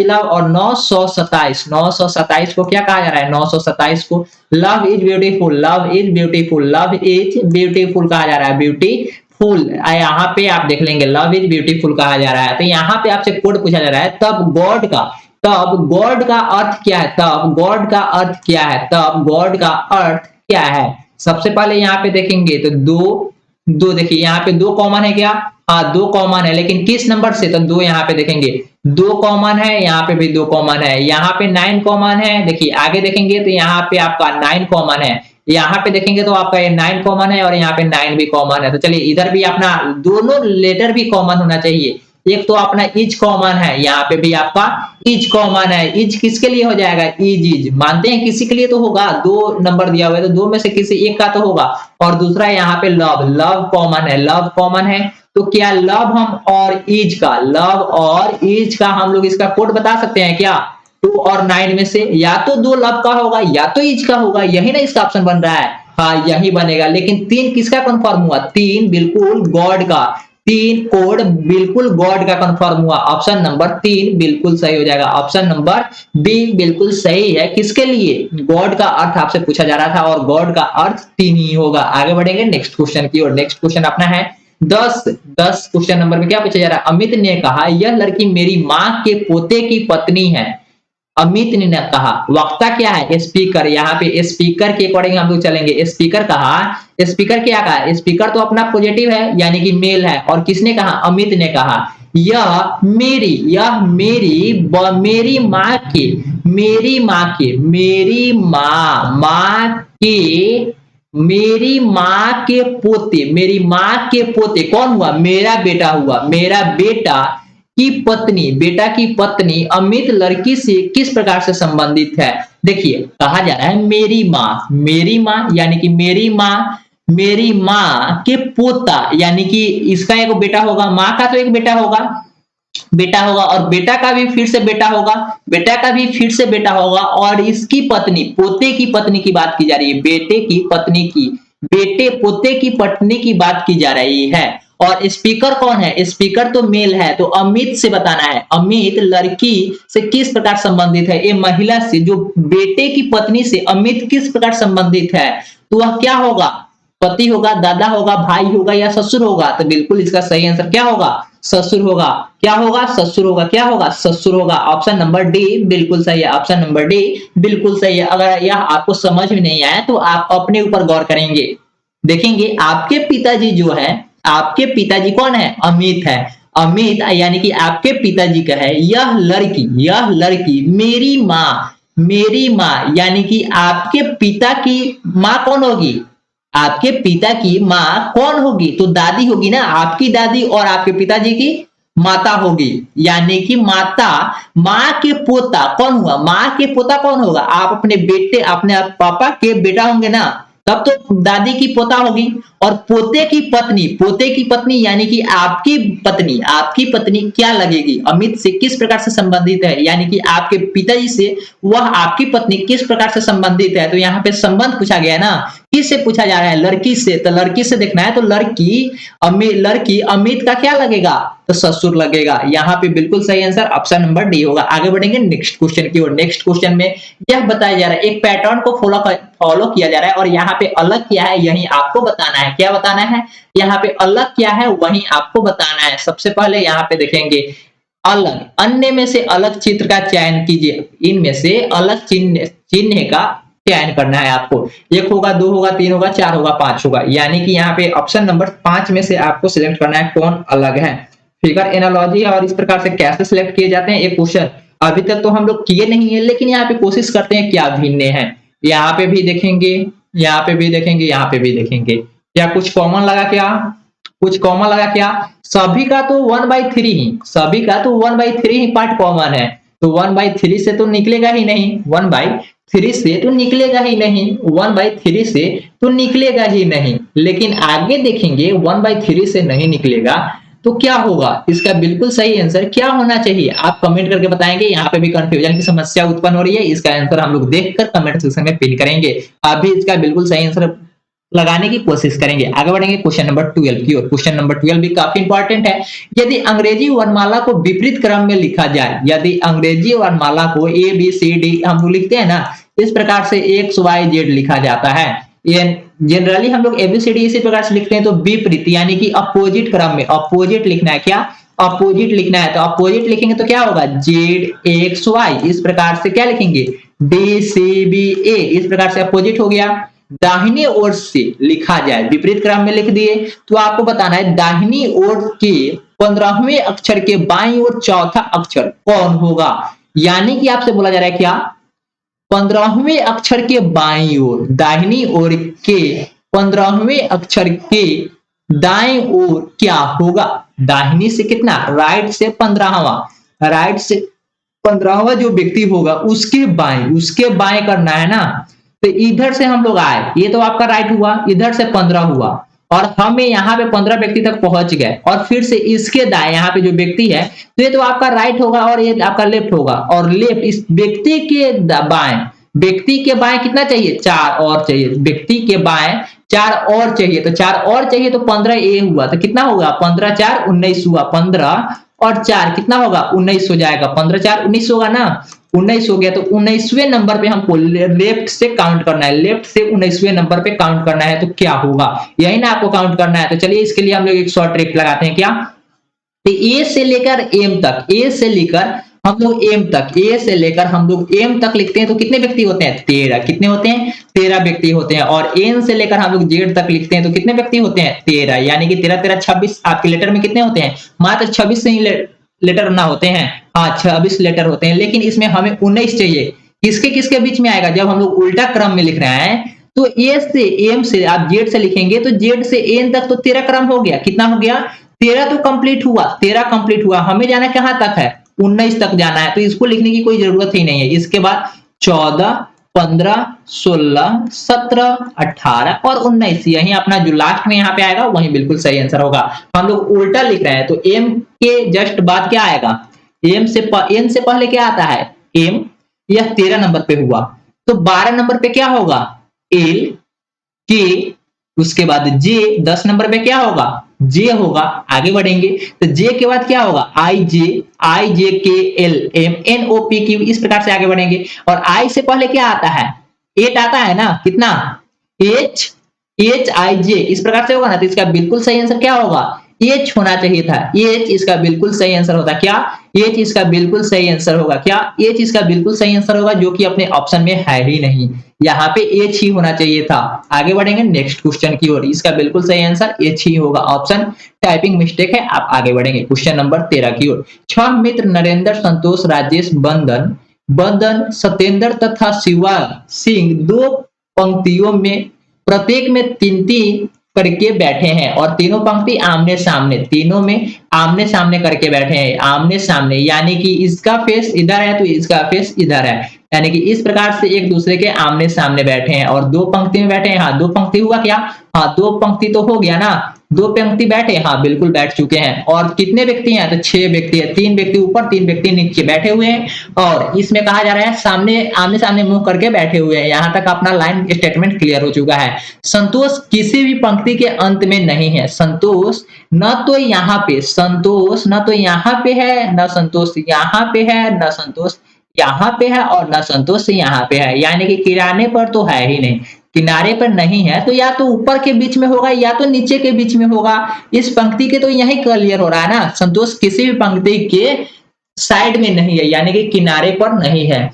लव। और 927 को क्या कहा जा रहा है, 927 को लव इज ब्यूटीफुल कहा जा रहा है, ब्यूटीफुल। यहाँ पे आप देख लेंगे लव इज ब्यूटीफुल कहा जा रहा है। तो यहाँ पे आपसे कोड पूछा जा रहा है, तब गॉड का अर्थ क्या है, तब गॉड का अर्थ क्या है। सबसे पहले यहाँ पे देखेंगे तो दो देखिए यहाँ पे 2 कॉमन है क्या, हाँ 2 कॉमन है, लेकिन किस नंबर से, तो 2 यहाँ पे देखेंगे 2 कॉमन है, यहाँ पे भी 2 कॉमन है, यहाँ पे 9 कॉमन है। देखिए आगे देखेंगे तो यहाँ पे आपका 9 कॉमन है, यहाँ पे देखेंगे तो आपका ये 9 कॉमन है और यहाँ पे 9 भी कॉमन है। तो चलिए इधर भी अपना दोनों लेटर भी कॉमन होना चाहिए। एक तो अपना इज कॉमन है, यहाँ पे भी आपका इज कॉमन है। इज किसके लिए हो जाएगा, इज मानते हैं किसी के लिए तो होगा, 2 नंबर दिया हुआ है तो 2 में से किसी एक का तो होगा। और दूसरा यहाँ पे लव कॉमन है। तो क्या लव और इज का हम लोग इसका कोड बता सकते हैं क्या, 2 और 9 में से या तो 2 लव का होगा या तो इज का होगा, यही ना इसका ऑप्शन बन रहा है, हाँ यही बनेगा। लेकिन 3 किसका कंफर्म हुआ, 3 बिल्कुल गॉड का, 3 कोड बिल्कुल गॉड का कंफर्म हुआ। ऑप्शन नंबर 3 बिल्कुल सही हो जाएगा। ऑप्शन नंबर बी बिल्कुल सही है। किसके लिए, गॉड का अर्थ आपसे पूछा जा रहा था और गॉड का अर्थ 3 ही होगा। आगे बढ़ेंगे नेक्स्ट क्वेश्चन की ओर। नेक्स्ट क्वेश्चन अपना है 10 क्वेश्चन नंबर में क्या पूछा जा रहा है, अमित ने कहा यह लड़की मेरी माँ के पोते की पत्नी है। अमित ने कहा, वक्ता क्या है, स्पीकर। यहाँ पे स्पीकर के अकॉर्डिंग हम लोग चलेंगे। स्पीकर कहा, स्पीकर क्या कहा, स्पीकर तो अपना पॉजिटिव है यानी कि मेल है। और किसने कहा, अमित ने कहा यह मेरी माँ के पोते कौन हुआ, मेरा बेटा हुआ। मेरा बेटा की पत्नी अमित लड़की से किस प्रकार से संबंधित है। देखिए कहा जा रहा है मेरी माँ यानी कि मेरी माँ के पोता, यानी कि इसका एक बेटा होगा, माँ का तो एक बेटा होगा और बेटा का भी फिर से बेटा होगा और इसकी पत्नी, पोते की पत्नी की बात की जा रही है, पोते की पत्नी की बात की जा रही है। और स्पीकर कौन है, स्पीकर तो मेल है। तो अमित से बताना है, अमित लड़की से किस प्रकार संबंधित है, ये महिला से, जो बेटे की पत्नी से अमित किस प्रकार संबंधित है। तो वह क्या होगा, पति होगा, दादा होगा, भाई होगा या ससुर होगा। तो बिल्कुल इसका सही आंसर क्या होगा, ससुर होगा। क्या होगा, ससुर होगा। ऑप्शन नंबर डी बिल्कुल सही है। ऑप्शन नंबर डी बिल्कुल सही है। अगर यह आपको समझ में नहीं आया तो आप अपने ऊपर गौर करेंगे, देखेंगे आपके पिताजी जो है, आपके पिताजी कौन है, अमित है। अमित यानी कि आपके पिताजी का है। यह लड़की मेरी माँ यानी कि आपके पिता की माँ कौन होगी, आपके पिता की माँ कौन होगी, तो दादी होगी ना, आपकी दादी और आपके पिताजी की माता होगी, यानी कि माता, माँ के पोता कौन हुआ, माँ के पोता कौन होगा, आप अपने बेटे, अपने पापा के बेटा होंगे ना, तब तो दादी की पोता होगी। और पोते की पत्नी, पोते की पत्नी यानी कि आपकी पत्नी, आपकी पत्नी क्या लगेगी, अमित से किस प्रकार से संबंधित है, यानी कि आपके पिताजी से वह आपकी पत्नी किस प्रकार से संबंधित है। तो यहाँ पे संबंध पूछा गया है ना, किससे पूछा जा रहा है, लड़की से, तो लड़की से देखना है, तो लड़की अमित का क्या लगेगा, तो ससुर लगेगा। यहाँ पे बिल्कुल सही आंसर ऑप्शन नंबर डी होगा। आगे बढ़ेंगे नेक्स्ट क्वेश्चन की ओर। नेक्स्ट क्वेश्चन में यह बताया जा रहा है, एक पैटर्न को फॉलो किया जा रहा है और यहाँ पे अलग क्या है यही आपको बताना है। क्या बताना है, यहाँ पे अलग क्या है वही आपको बताना है। सबसे पहले यहाँ पे देखेंगे अलग, अन्य में से अलग चित्र का चयन कीजिए, इनमें से अलग चिन्ह का चयन करना है आपको। एक होगा, दो होगा, तीन होगा, चार होगा, पांच होगा, यानी कि यहाँ पे ऑप्शन नंबर 5 में से आपको सिलेक्ट करना है कौन अलग है। फिगर एनालॉजी है और इस प्रकार से कैसे सिलेक्ट किए जाते हैं, एक क्वेश्चन अभी तक तो हम लोग किए नहीं है, लेकिन यहाँ पे कोशिश करते हैं क्या भिन्न है। यहाँ पे भी देखेंगे, यहाँ पे भी देखेंगे, यहाँ पे भी देखेंगे, क्या कुछ कॉमन लगा, क्या कुछ कॉमन लगा, क्या सभी का तो 1/3 ही, सभी का तो 1/3 ही पार्ट कॉमन है, तो 1/3 से तो निकलेगा ही नहीं, 1/3 से तो निकलेगा ही नहीं, 1/3 से तो निकलेगा ही नहीं। लेकिन आगे देखेंगे 1/3 से नहीं निकलेगा तो क्या होगा, इसका बिल्कुल सही आंसर क्या होना चाहिए, आप कमेंट करके बताएंगे। यहाँ पे भी कंफ्यूजन की समस्या उत्पन्न हो रही है, इसका आंसर हम लोग देखकर कमेंट सेक्शन में पिन करेंगे। आप भी इसका बिल्कुल सही आंसर लगाने की कोशिश करेंगे। आगे बढ़ेंगे क्वेश्चन नंबर 12 की ओर। क्वेश्चन नंबर 12 भी काफी इंपॉर्टेंट है। यदि अंग्रेजी वर्णमाला को विपरीत क्रम में लिखा जाए, यदि अंग्रेजी वर्णमाला को ए बी सी डी हम लोग लिखते हैं ना, इस प्रकार से एक्स वाई जेड लिखा जाता है, जनरली हम लोग एबीसीडी इसी प्रकार से लिखते हैं, तो विपरीत यानी कि अपोजिट क्रम में, अपोजिट लिखना है, क्या अपोजिट लिखना है, तो अपोजिट लिखेंगे तो क्या होगा, जेड एक्स वाई, इस प्रकार से क्या लिखेंगे, डी सी बी ए, इस प्रकार से अपोजिट हो गया। दाहिनी ओर से लिखा जाए, विपरीत क्रम में लिख दिए, तो आपको बताना है दाहिनी ओर के 15वें अक्षर के बाईं ओर चौथा अक्षर कौन होगा, यानी कि आपसे बोला जा रहा है क्या, 15वें अक्षर के बाईं ओर, दाहिनी ओर के 15वें अक्षर के दाएं ओर क्या होगा, दाहिनी से कितना, राइट से 15वां, राइट से 15वां जो व्यक्ति होगा उसके बाएं करना है ना, तो इधर से हम लोग आए, ये तो आपका राइट हुआ, इधर से 15 हुआ और हमें यहाँ पे 15 व्यक्ति तक पहुंच गए, और फिर से इसके दाएं यहाँ पे जो व्यक्ति है, तो ये तो आपका राइट होगा और ये आपका लेफ्ट होगा, और लेफ्ट इस व्यक्ति के बाएं, व्यक्ति के बाएं कितना चाहिए, 4 और चाहिए, व्यक्ति के बाएं 4 और चाहिए, तो 4 और चाहिए, तो 15 ए हुआ, तो कितना होगा, 15 4 19 हुआ, 15 और 4 कितना होगा, 19 हो जाएगा, 15 4 19 होगा ना, 19 हो गया। तो 19वें नंबर पे हमको लेफ्ट से काउंट करना है, लेफ्ट से 19वें नंबर पे काउंट करना है, तो क्या होगा, यही ना आपको काउंट करना है। तो चलिए इसके लिए हम लोग एक शॉर्ट ट्रिक लगाते हैं, क्या, तो ए से लेकर एम तक, ए से लेकर हम लोग एम तक, ए से लेकर हम लोग एम तक लिखते हैं, तो कितने व्यक्ति होते हैं, 13, कितने होते हैं, 13 व्यक्ति होते हैं। और एन से लेकर हम लोग जेड तक लिखते हैं, तो कितने व्यक्ति होते हैं, 13, यानी कि 13 13 26, आपके लेटर में कितने होते हैं, मात्र 26 से ही लेटर ना होते हैं, हाँ 26 लेटर होते हैं, लेकिन इसमें हमें 19 चाहिए, किसके किसके बीच में आएगा, जब हम लोग उल्टा क्रम में लिख रहे हैं, तो ए से एम से आप जेड से लिखेंगे, तो जेड से एन तक तो 13 क्रम हो गया, कितना हो गया, 13 तो कंप्लीट हुआ, 13 कंप्लीट हुआ, हमें जाना कहां तक है, 19 तक जाना है, तो इसको लिखने की कोई जरूरत ही नहीं है। इसके बाद 14 15 16 17 18 और 19, यही अपना जो लास्ट में यहाँ पे आएगा वही बिल्कुल सही आंसर होगा। हम लोग उल्टा लिख रहे हैं, तो एम के जस्ट बाद क्या आएगा, एम से एन से पहले क्या आता है, एम, यह 13 नंबर पे हुआ, तो 12 नंबर पे क्या होगा, एल के, उसके बाद जे, 10 नंबर पे क्या होगा, जे होगा। आगे बढ़ेंगे तो जे के बाद क्या होगा, I J K L M N O P Q, इस प्रकार से आगे बढ़ेंगे। और आई से पहले क्या आता है, 8 आता है ना, कितना, एच आई जे, इस प्रकार से होगा ना, तो इसका बिल्कुल सही आंसर क्या होगा, एच होना चाहिए था, एच इसका बिल्कुल सही आंसर होता, क्या एच इसका बिल्कुल सही आंसर होगा, क्या एच इसका बिल्कुल सही आंसर होगा, जो कि अपने ऑप्शन में है ही नहीं, यहाँ पे एच ही होना चाहिए था। आगे बढ़ेंगे नेक्स्ट क्वेश्चन की ओर, इसका बिल्कुल सही आंसर एच ही होगा, ऑप्शन टाइपिंग मिस्टेक है। आप आगे बढ़ेंगे क्वेश्चन नंबर 13 की ओर। 6 मित्र नरेंद्र, संतोष, राजेश, बंदन, सत्येंद्र तथा शिवा सिंह 2 पंक्तियों में प्रत्येक में 3-3 करके बैठे हैं और तीनों पंक्ति आमने सामने, तीनों में आमने सामने करके बैठे हैं, आमने सामने, यानी कि इसका फेस इधर है तो इसका फेस इधर है, यानी कि इस प्रकार से एक दूसरे के आमने सामने बैठे हैं और दो पंक्ति में बैठे हैं। हाँ, दो पंक्ति हुआ क्या? हाँ, दो पंक्ति तो हो गया ना, दो पंक्ति बैठे, हाँ बिल्कुल बैठ चुके हैं। और कितने व्यक्ति हैं? तो 6 व्यक्ति है, 3 व्यक्ति ऊपर 3 व्यक्ति नीचे बैठे हुए हैं और इसमें कहा जा रहा है सामने आमने सामने मुंह करके बैठे हुए हैं। यहाँ तक अपना लाइन स्टेटमेंट क्लियर हो चुका है। संतोष किसी भी पंक्ति के अंत में नहीं है। संतोष न तो यहाँ पे, संतोष न तो यहाँ पे है, न संतोष यहाँ पे है, न संतोष यहाँ पे है और न संतोष यहाँ पे है, यानी कि किराने पर तो है ही नहीं, किनारे पर नहीं है तो या तो ऊपर के बीच में होगा या तो नीचे के बीच में होगा। इस पंक्ति के तो यही क्लियर हो रहा है ना, संतोष किसी भी पंक्ति के साइड में नहीं है, यानी कि किनारे पर नहीं है।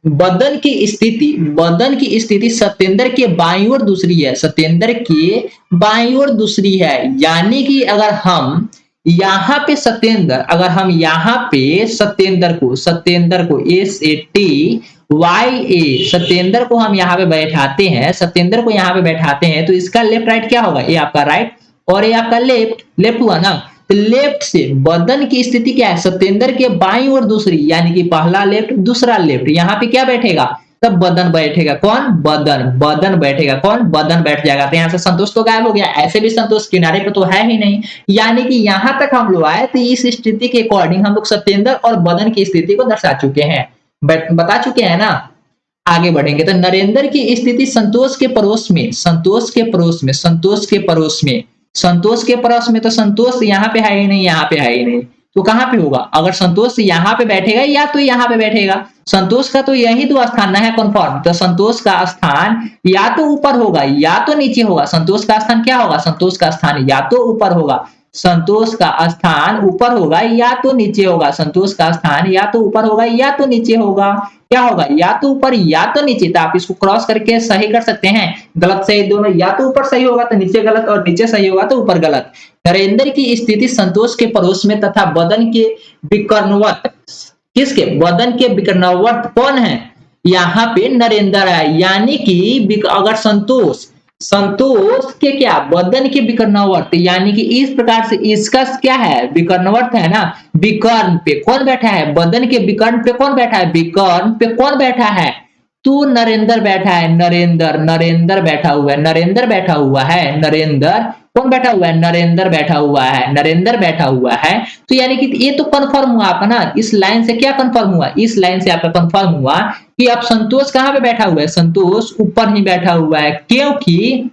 बदन की स्थिति, बदन की स्थिति सत्येंद्र के बाईं ओर दूसरी है, सत्येंद्र के बाईं ओर दूसरी है, यानी कि अगर हम यहाँ पे सत्येंद्र, अगर हम यहाँ पे सत्येंद्र को SATYA सत्येंद्र को हम यहाँ पे बैठाते हैं, सत्येंद्र को यहाँ पे बैठाते हैं तो इसका लेफ्ट राइट क्या होगा? ये आपका राइट और ये आपका लेफ्ट, लेफ्ट हुआ ना। तो लेफ्ट से बदन की स्थिति क्या है? सत्येंद्र के बाईं ओर दूसरी, यानी कि पहला लेफ्ट दूसरा लेफ्ट, यहाँ पे क्या बैठेगा? तब बदन बैठेगा। कौन? बदन, बदन बैठेगा। कौन? बदन बैठ जाएगा। तो यहाँ से संतोष तो गायब हो गया, ऐसे भी संतोष किनारे पे तो है ही नहीं, यानी कि यहाँ तक हम लोग आए तो इस स्थिति के अकॉर्डिंग हम लोग सत्येंद्र और बदन की स्थिति को दर्शा चुके हैं, बता चुके हैं ना। आगे बढ़ेंगे तो नरेंद्र की स्थिति संतोष के पड़ोस में, संतोष के पड़ोस में, संतोष के पड़ोस में, संतोष के पड़ोस में, तो संतोष यहाँ पे है ही नहीं, यहाँ पे है ही नहीं, तो कहां पे होगा? अगर संतोष यहाँ पे बैठेगा या तो यहाँ पे बैठेगा, संतोष का तो यही दो स्थान है कन्फर्म, तो संतोष का स्थान या तो ऊपर होगा या तो नीचे होगा। संतोष का स्थान क्या होगा? संतोष का स्थान या तो ऊपर होगा, संतोष का स्थान ऊपर होगा या तो नीचे होगा, संतोष का स्थान या तो ऊपर होगा या तो नीचे होगा। क्या होगा? या तो ऊपर या तो नीचे। तो आप इसको क्रॉस करके सही कर सकते हैं, गलत सही दोनों, या तो ऊपर सही होगा तो नीचे गलत और नीचे सही होगा तो ऊपर गलत। नरेंद्र की स्थिति संतोष के पड़ोस में तथा बदन के विकर्णवत, किसके? बदन के विकर्णवत कौन है? यहाँ पे नरेंद्र है, यानी कि अगर संतोष, संतोष के क्या? बदन के विकर्णवर्त, यानी कि इस प्रकार से इसका क्या है? विकर्णवर्त है ना। विकर्ण पे कौन बैठा है? बदन के विकर्ण पे कौन बैठा है? विकर्ण पे कौन बैठा है? तो नरेंद्र बैठा है, नरेंद्र, नरेंद्र बैठा हुआ है, नरेंद्र बैठा हुआ है, नरेंद्र कौन बैठा हुआ है? नरेंद्र बैठा हुआ है, नरेंद्र बैठा हुआ है। तो यानी कि ये तो कंफर्म हुआ आपका ना, इस लाइन से क्या कंफर्म हुआ? इस लाइन से आपका कंफर्म हुआ कि अब संतोष कहां पे बैठा हुआ है? संतोष ऊपर ही बैठा हुआ है, क्योंकि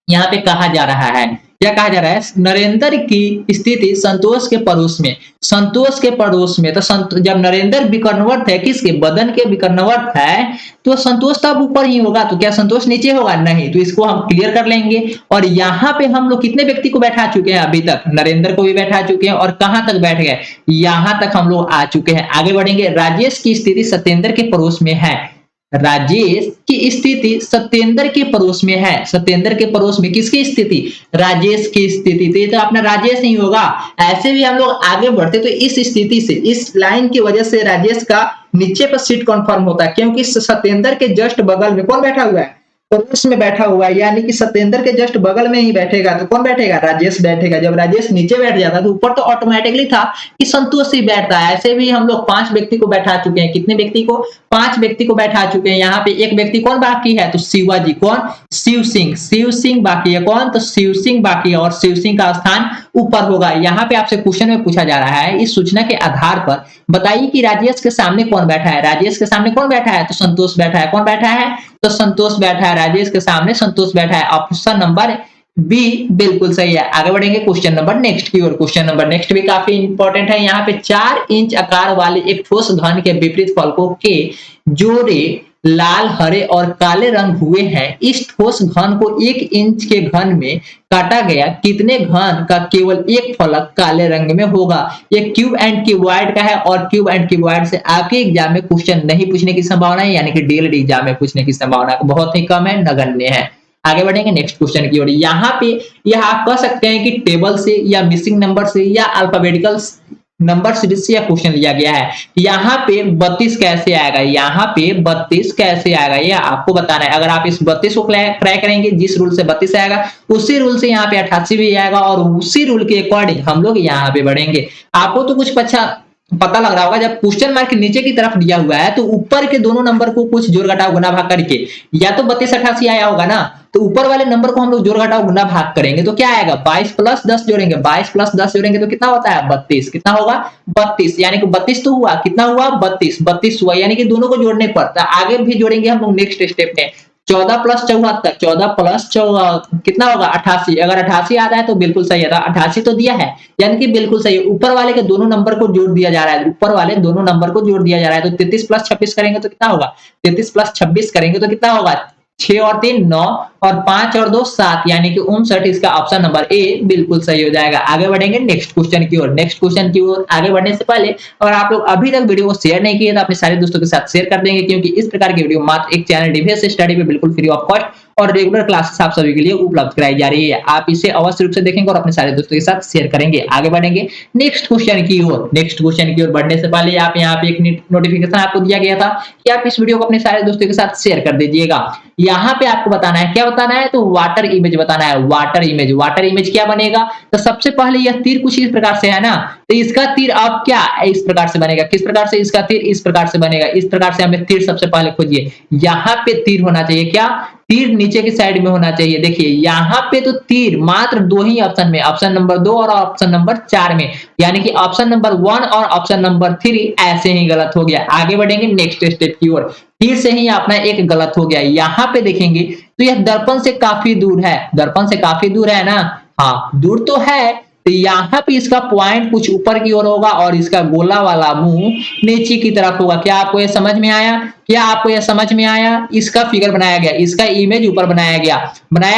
यहाँ पे कहा जा रहा है, क्या कहा जा रहा है? नरेंद्र की स्थिति संतोष के पड़ोस में, संतोष के पड़ोस में। तो जब नरेंद्र विकर्णवर्त है, किसके? बदन के विकर्णवर्त है, तो संतोष तब ऊपर ही होगा, तो क्या संतोष नीचे होगा? नहीं। तो इसको हम क्लियर कर लेंगे। और यहाँ पे हम लोग कितने व्यक्ति को बैठा चुके हैं अभी तक? नरेंद्र को भी बैठा चुके हैं और कहां तक बैठ गए? यहाँ तक हम लोग आ चुके हैं। आगे बढ़ेंगे। राजेश की स्थिति सत्येंद्र के पड़ोस में है, राजेश की स्थिति सत्येंद्र के पड़ोस में है, सत्येंद्र के पड़ोस में किसकी स्थिति? राजेश की स्थिति। तो ये तो अपना राजेश नहीं होगा। ऐसे भी हम लोग आगे बढ़ते तो इस स्थिति से, इस लाइन की वजह से राजेश का नीचे पर सीट कंफर्म होता है, क्योंकि सत्येंद्र के जस्ट बगल में कौन बैठा हुआ है? पड़ोस में बैठा हुआ है, यानी कि सत्येंद्र के जस्ट बगल में ही बैठेगा, तो कौन बैठेगा? राजेश बैठेगा। जब राजेश नीचे बैठ जाता तो ऊपर तो ऑटोमेटिकली था कि संतोष ही बैठता है। ऐसे भी हम लोग 5 व्यक्ति को बैठा चुके हैं। कितने व्यक्ति को? 5 व्यक्ति को बैठा चुके हैं। यहाँ पे एक व्यक्ति कौन बाकी है? तो शिवाजी। कौन? शिव सिंह। शिव सिंह बाकी है। कौन? तो शिव सिंह बाकी है और शिव सिंह का स्थान ऊपर होगा। यहाँ पे आपसे क्वेश्चन में पूछा जा रहा है, इस सूचना के आधार पर बताइए कि राजेश के सामने कौन बैठा है? राजेश के सामने कौन बैठा है? तो संतोष बैठा है। कौन बैठा है? तो संतोष बैठा है। राजेश के सामने संतोष बैठा है। ऑप्शन नंबर बी बिल्कुल सही है। आगे बढ़ेंगे क्वेश्चन नंबर नेक्स्ट की ओर। क्वेश्चन नंबर नेक्स्ट भी काफी इंपॉर्टेंट है। यहाँ पे 4 इंच आकार वाले एक ठोस घन के विपरीत फलकों के जोड़े लाल, हरे और काले रंग हुए हैं। इस ठोस घन को 1 इंच के घन में काटा गया। कितने घन का केवल एक फलक काले रंग में होगा? ये क्यूब एंड क्यूबॉइड का है और क्यूब एंड क्यूबॉइड से आपके एग्जाम में क्वेश्चन नहीं पूछने की संभावना है, यानी कि डीएलएड एग्जाम में पूछने की संभावना बहुत ही कम है, नगण्य है। आगे बढ़ेंगे नेक्स्ट क्वेश्चन की ओर। यहाँ पे यह आप कह सकते हैं कि टेबल से या मिसिंग नंबर से या अल्फाबेटिकल नंबर सीरीज से यह क्वेश्चन लिया गया है। यहाँ पे 32 कैसे आएगा, यहाँ पे 32 कैसे आएगा ये आपको बताना है। अगर आप इस 32 को ट्राई करेंगे, जिस रूल से 32 आएगा उसी रूल से यहाँ पे 88 भी आएगा और उसी रूल के अकॉर्डिंग हम लोग यहाँ पे बढ़ेंगे। आपको तो कुछ अच्छा पता लग रहा होगा, जब क्वेश्चन मार्क नीचे की तरफ दिया हुआ है तो ऊपर के दोनों नंबर को कुछ जोड़ घटाव गुना भाग करके या तो 32 88 आया होगा ना, तो ऊपर वाले नंबर को हम लोग जोड़ घटाव गुना भाग करेंगे तो क्या आएगा 22 प्लस 10 जोड़ेंगे, 22 प्लस 10 जोड़ेंगे तो कितना होता है 32। कितना होगा 32, यानी कि 32 तो हुआ, कितना हुआ 32 हुआ, यानी कि दोनों को जोड़ने पर आगे भी जोड़ेंगे हम लोग नेक्स्ट स्टेप में। 14 प्लस 74, 14 प्लस कितना होगा 88। अगर 88 आता है तो बिल्कुल सही है, 88 तो दिया है यानी कि बिल्कुल सही है। ऊपर वाले के दोनों नंबर को जोड़ दिया जा रहा है, ऊपर वाले दोनों नंबर को जोड़ दिया जा रहा है तो 33 प्लस 26 करेंगे तो कितना होगा, 33 प्लस 26 करेंगे तो कितना होगा 6 और 3 9 और 5 और 2 7, यानी कि 59। इसका ऑप्शन नंबर ए बिल्कुल सही हो जाएगा। आगे बढ़ेंगे नेक्स्ट क्वेश्चन की ओर। नेक्स्ट क्वेश्चन की ओर आगे बढ़ने से पहले अगर आप लोग अभी तक वीडियो को शेयर नहीं किए तो अपने सारे दोस्तों के साथ शेयर कर देंगे, क्योंकि इस प्रकार की वीडियो मात्र एक चैनल डीवीएस स्टडी पे बिल्कुल फ्री ऑफ कॉस्ट और रेगुलर क्लासेस आप सभी के लिए उपलब्ध कराई जा रही है। आप इसे अवश्य रूप से देखेंगे और अपने सारे दोस्तों के साथ शेयर करेंगे। आगे बढ़ेंगे नेक्स्ट क्वेश्चन की ओर। नेक्स्ट क्वेश्चन की ओर बढ़ने से पहले आप यहाँ पे एक नोटिफिकेशन आपको दिया गया था कि आप इस वीडियो को अपने सारे दोस्तों के साथ शेयर कर दीजिएगा। यहाँ पे आपको बताना है, क्या बताना है, तो वाटर इमेज बताना है। वाटर इमेज, वाटर इमेज क्या बनेगा, तो सबसे पहले यह तीर कुछ इस प्रकार से है ना, तो इसका तीर अब क्या इस प्रकार से बनेगा, किस प्रकार से, इसका तीर इस प्रकार से बनेगा। इस प्रकार से हमें तीर सबसे पहले खोजिए। यहाँ पे तीर होना चाहिए, क्या तीर नीचे की साइड में होना चाहिए। देखिए यहाँ पे तो तीर मात्र दो ही ऑप्शन में, ऑप्शन नंबर 2 और ऑप्शन नंबर 4 में, यानी कि ऑप्शन नंबर 1 और ऑप्शन नंबर 3 ऐसे ही गलत हो गया। आगे बढ़ेंगे नेक्स्ट स्टेप की ओर। तीर से ही अपना एक गलत हो गया। यहाँ पे देखेंगे तो यह दर्पण से काफी दूर है, दर्पण से काफी दूर है ना, हाँ दूर तो है, तो यहाँ पे इसका पॉइंट कुछ ऊपर की ओर होगा और इसका गोला वाला मुंह नीचे की तरफ होगा। क्या आपको यह समझ में आया, क्या आपको यह समझ में आया। इसका फिगर बनाया गया, इसका इमेज ऊपर बनाया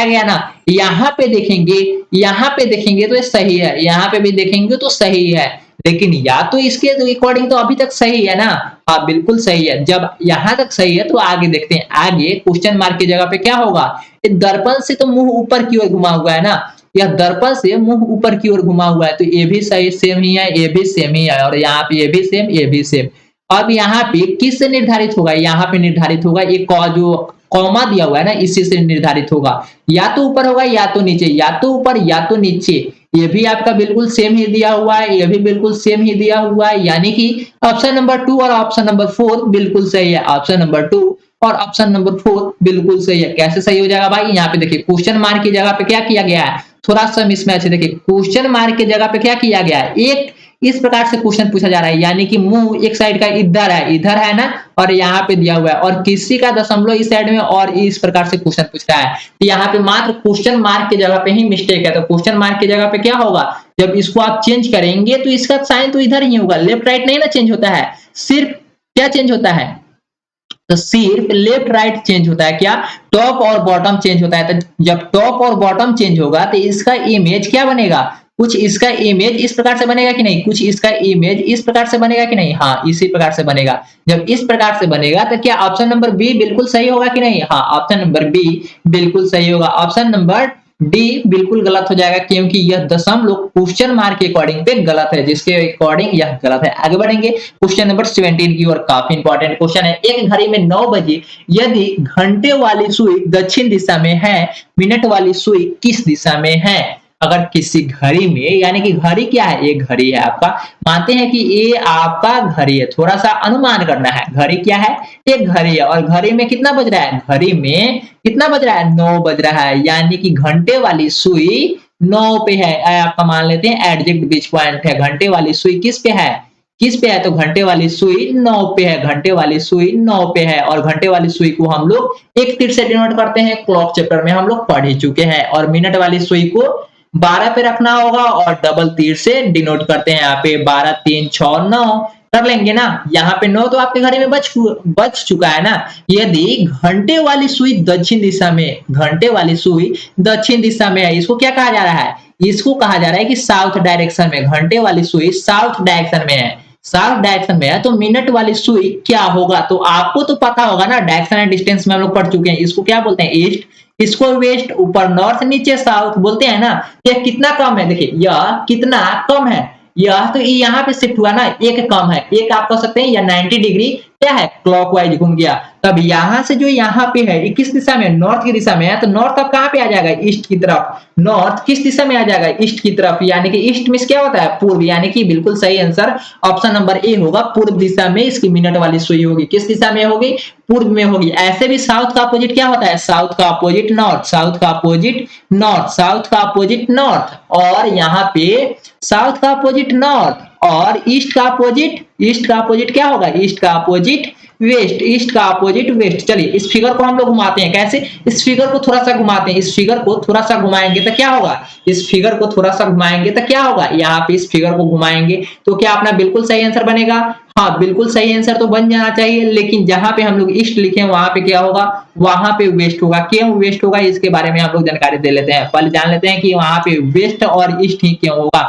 गया ना। यहाँ पे देखेंगे, यहाँ पे देखेंगे तो ये सही है, यहाँ पे भी देखेंगे तो सही है, लेकिन या तो इसके अकॉर्डिंग तो अभी तक सही है ना, हाँ बिल्कुल सही है। जब यहाँ तक सही है तो आगे देखते हैं। आगे क्वेश्चन मार्क की जगह पे क्या होगा, दर्पण से तो मुंह ऊपर की ओर घुमा हुआ है ना, यह दर्पण से मुंह ऊपर की ओर घुमा हुआ है, तो ये भी सही सेम ही है, ये भी सेम ही है, और यहाँ पे ये भी सेम, ये भी सेम। अब यहाँ पे किस से निर्धारित होगा, यहाँ पे निर्धारित होगा एक जो कॉमा दिया हुआ है ना, इसी से निर्धारित होगा। या तो ऊपर होगा या तो नीचे, या तो ऊपर या तो नीचे। ये भी आपका बिल्कुल सेम ही दिया हुआ है, ये भी बिल्कुल सेम ही दिया हुआ है, यानी कि ऑप्शन नंबर 2 और ऑप्शन नंबर 4 बिल्कुल सही है। ऑप्शन नंबर 2 और ऑप्शन नंबर 4 बिल्कुल सही है। कैसे सही हो जाएगा भाई, यहाँ पे देखिए क्वेश्चन मार्क की जगह पे क्या किया गया है, थोड़ा सा मिसमैच है। देखिए क्वेश्चन मार्क की जगह पे क्या किया गया है, एक इस प्रकार से क्वेश्चन पूछा जा रहा है, यानी कि मुंह एक साइड का इधर है ना, और यहाँ पे दिया हुआ है, और किसी का दशमलव इस साइड में, और इस प्रकार से क्वेश्चन पूछ रहा है। तो यहाँ पे मात्र क्वेश्चन मार्क की जगह पे ही मिस्टेक है। तो क्वेश्चन मार्क की जगह पे क्या होगा, जब इसको आप चेंज करेंगे तो इसका साइन तो इधर ही होगा, लेफ्ट राइट नहीं ना चेंज होता है, सिर्फ क्या चेंज होता है, तो सिर्फ लेफ्ट राइट चेंज होता है, क्या टॉप और बॉटम चेंज होता है। तो जब टॉप और बॉटम चेंज होगा तो इसका इमेज क्या बनेगा, कुछ इसका इमेज इस प्रकार से बनेगा कि नहीं, कुछ इसका इमेज इस प्रकार से बनेगा कि नहीं, हाँ इसी प्रकार से बनेगा। जब इस प्रकार से बनेगा तो क्या ऑप्शन नंबर बी बिल्कुल सही होगा कि नहीं, हाँ ऑप्शन नंबर बी बिल्कुल सही होगा। ऑप्शन नंबर डी बिल्कुल गलत हो जाएगा, क्योंकि यह दशमलव क्वेश्चन मार्क के अकॉर्डिंग पे गलत है, जिसके अकॉर्डिंग यह गलत है। आगे बढ़ेंगे क्वेश्चन नंबर 17 की ओर। काफी इंपॉर्टेंट क्वेश्चन है। एक घड़ी में 9 बजे यदि घंटे वाली सुई दक्षिण दिशा में है, मिनट वाली सुई किस दिशा में है। अगर किसी घड़ी में, यानी कि घड़ी क्या है, एक घड़ी है आपका, मानते हैं कि ये आपका घड़ी है, थोड़ा सा अनुमान करना है। घड़ी क्या है, एक घड़ी है, और घड़ी में कितना बज रहा है, घड़ी में कितना बज रहा है, 9 बज रहा है, यानी कि घंटे वाली सुई 9 पे है। आपका मान लेते हैं एडजेक्ट बीच पॉइंट है। घंटे वाली सुई किस पे है, किस पे है, तो घंटे वाली सुई 9 पे है, घंटे वाली सुई 9 पे है। और घंटे वाली सुई को हम लोग एक तीर से डिनोट करते हैं, क्लॉक चैप्टर में हम लोग पढ़ ही चुके हैं। और मिनट वाली सुई को 12 पे रखना होगा और डबल तीर से डिनोट करते हैं। यहाँ पे 12 3 6 9 कर लेंगे ना। यहाँ पे 9 तो आपके घड़ी में बच चुका है ना। यदि घंटे वाली सुई दक्षिण दिशा में, घंटे वाली सुई दक्षिण दिशा में है, इसको क्या कहा जा रहा है, इसको कहा जा रहा है कि साउथ डायरेक्शन में, घंटे वाली सुई साउथ डायरेक्शन में है, साउथ डायरेक्शन में है, तो मिनट वाली सुई क्या होगा। तो आपको तो पता होगा ना, डायरेक्शन एंड डिस्टेंस में हम लोग पढ़ चुके हैं। इसको क्या बोलते हैं, ईस्ट, इसको वेस्ट, ऊपर नॉर्थ, नीचे साउथ बोलते हैं ना। यह कितना कम है, देखिए यह कितना कम है, यह तो यहाँ पे शिफ्ट हुआ ना, एक कम है, एक आप कह सकते हैं या 90 डिग्री क्या है क्लॉकवाइज घूम गया। तब यहाँ से जो यहाँ पे है ये किस दिशा में, नॉर्थ की दिशा में है, तो नॉर्थ अब कहाँ पे आ जाएगा, ईस्ट की तरफ। नॉर्थ किस दिशा में आ जाएगा, ईस्ट की तरफ, यानी कि ईस्ट में क्या होता है, पूर्व, यानी कि बिल्कुल सही आंसर ऑप्शन नंबर ए होगा, पूर्व दिशा में इसकी मिनट वाली सुई होगी। किस दिशा में होगी, पूर्व में होगी। ऐसे भी साउथ का अपोजिट क्या होता है, साउथ का अपोजिट नॉर्थ, साउथ का अपोजिट नॉर्थ, साउथ का अपोजिट नॉर्थ, और यहाँ पे साउथ का अपोजिट नॉर्थ, और ईस्ट का अपोजिट, ईस्ट का अपोजिट क्या होगा, ईस्ट का अपोजिट वेस्ट, ईस्ट का अपोजिट वेस्ट। चलिए इस फिगर को हम लोग घुमाते हैं, कैसे, इस फिगर को थोड़ा सा घुमाते हैं, इस फिगर को थोड़ा सा घुमाएंगे तो क्या होगा, इस फिगर को थोड़ा सा घुमाएंगे तो क्या होगा, यहाँ पे इस फिगर को घुमाएंगे तो क्या अपना बिल्कुल सही आंसर बनेगा। हाँ बिल्कुल सही आंसर तो बन जाना चाहिए, लेकिन जहां पे हम लोग ईस्ट लिखे वहां पे क्या होगा, वहां पे वेस्ट होगा। क्यों वेस्ट होगा, इसके बारे में हम लोग जानकारी दे लेते हैं। पहले जान लेते हैं कि वहां पे वेस्ट और ईस्ट ही क्यों होगा।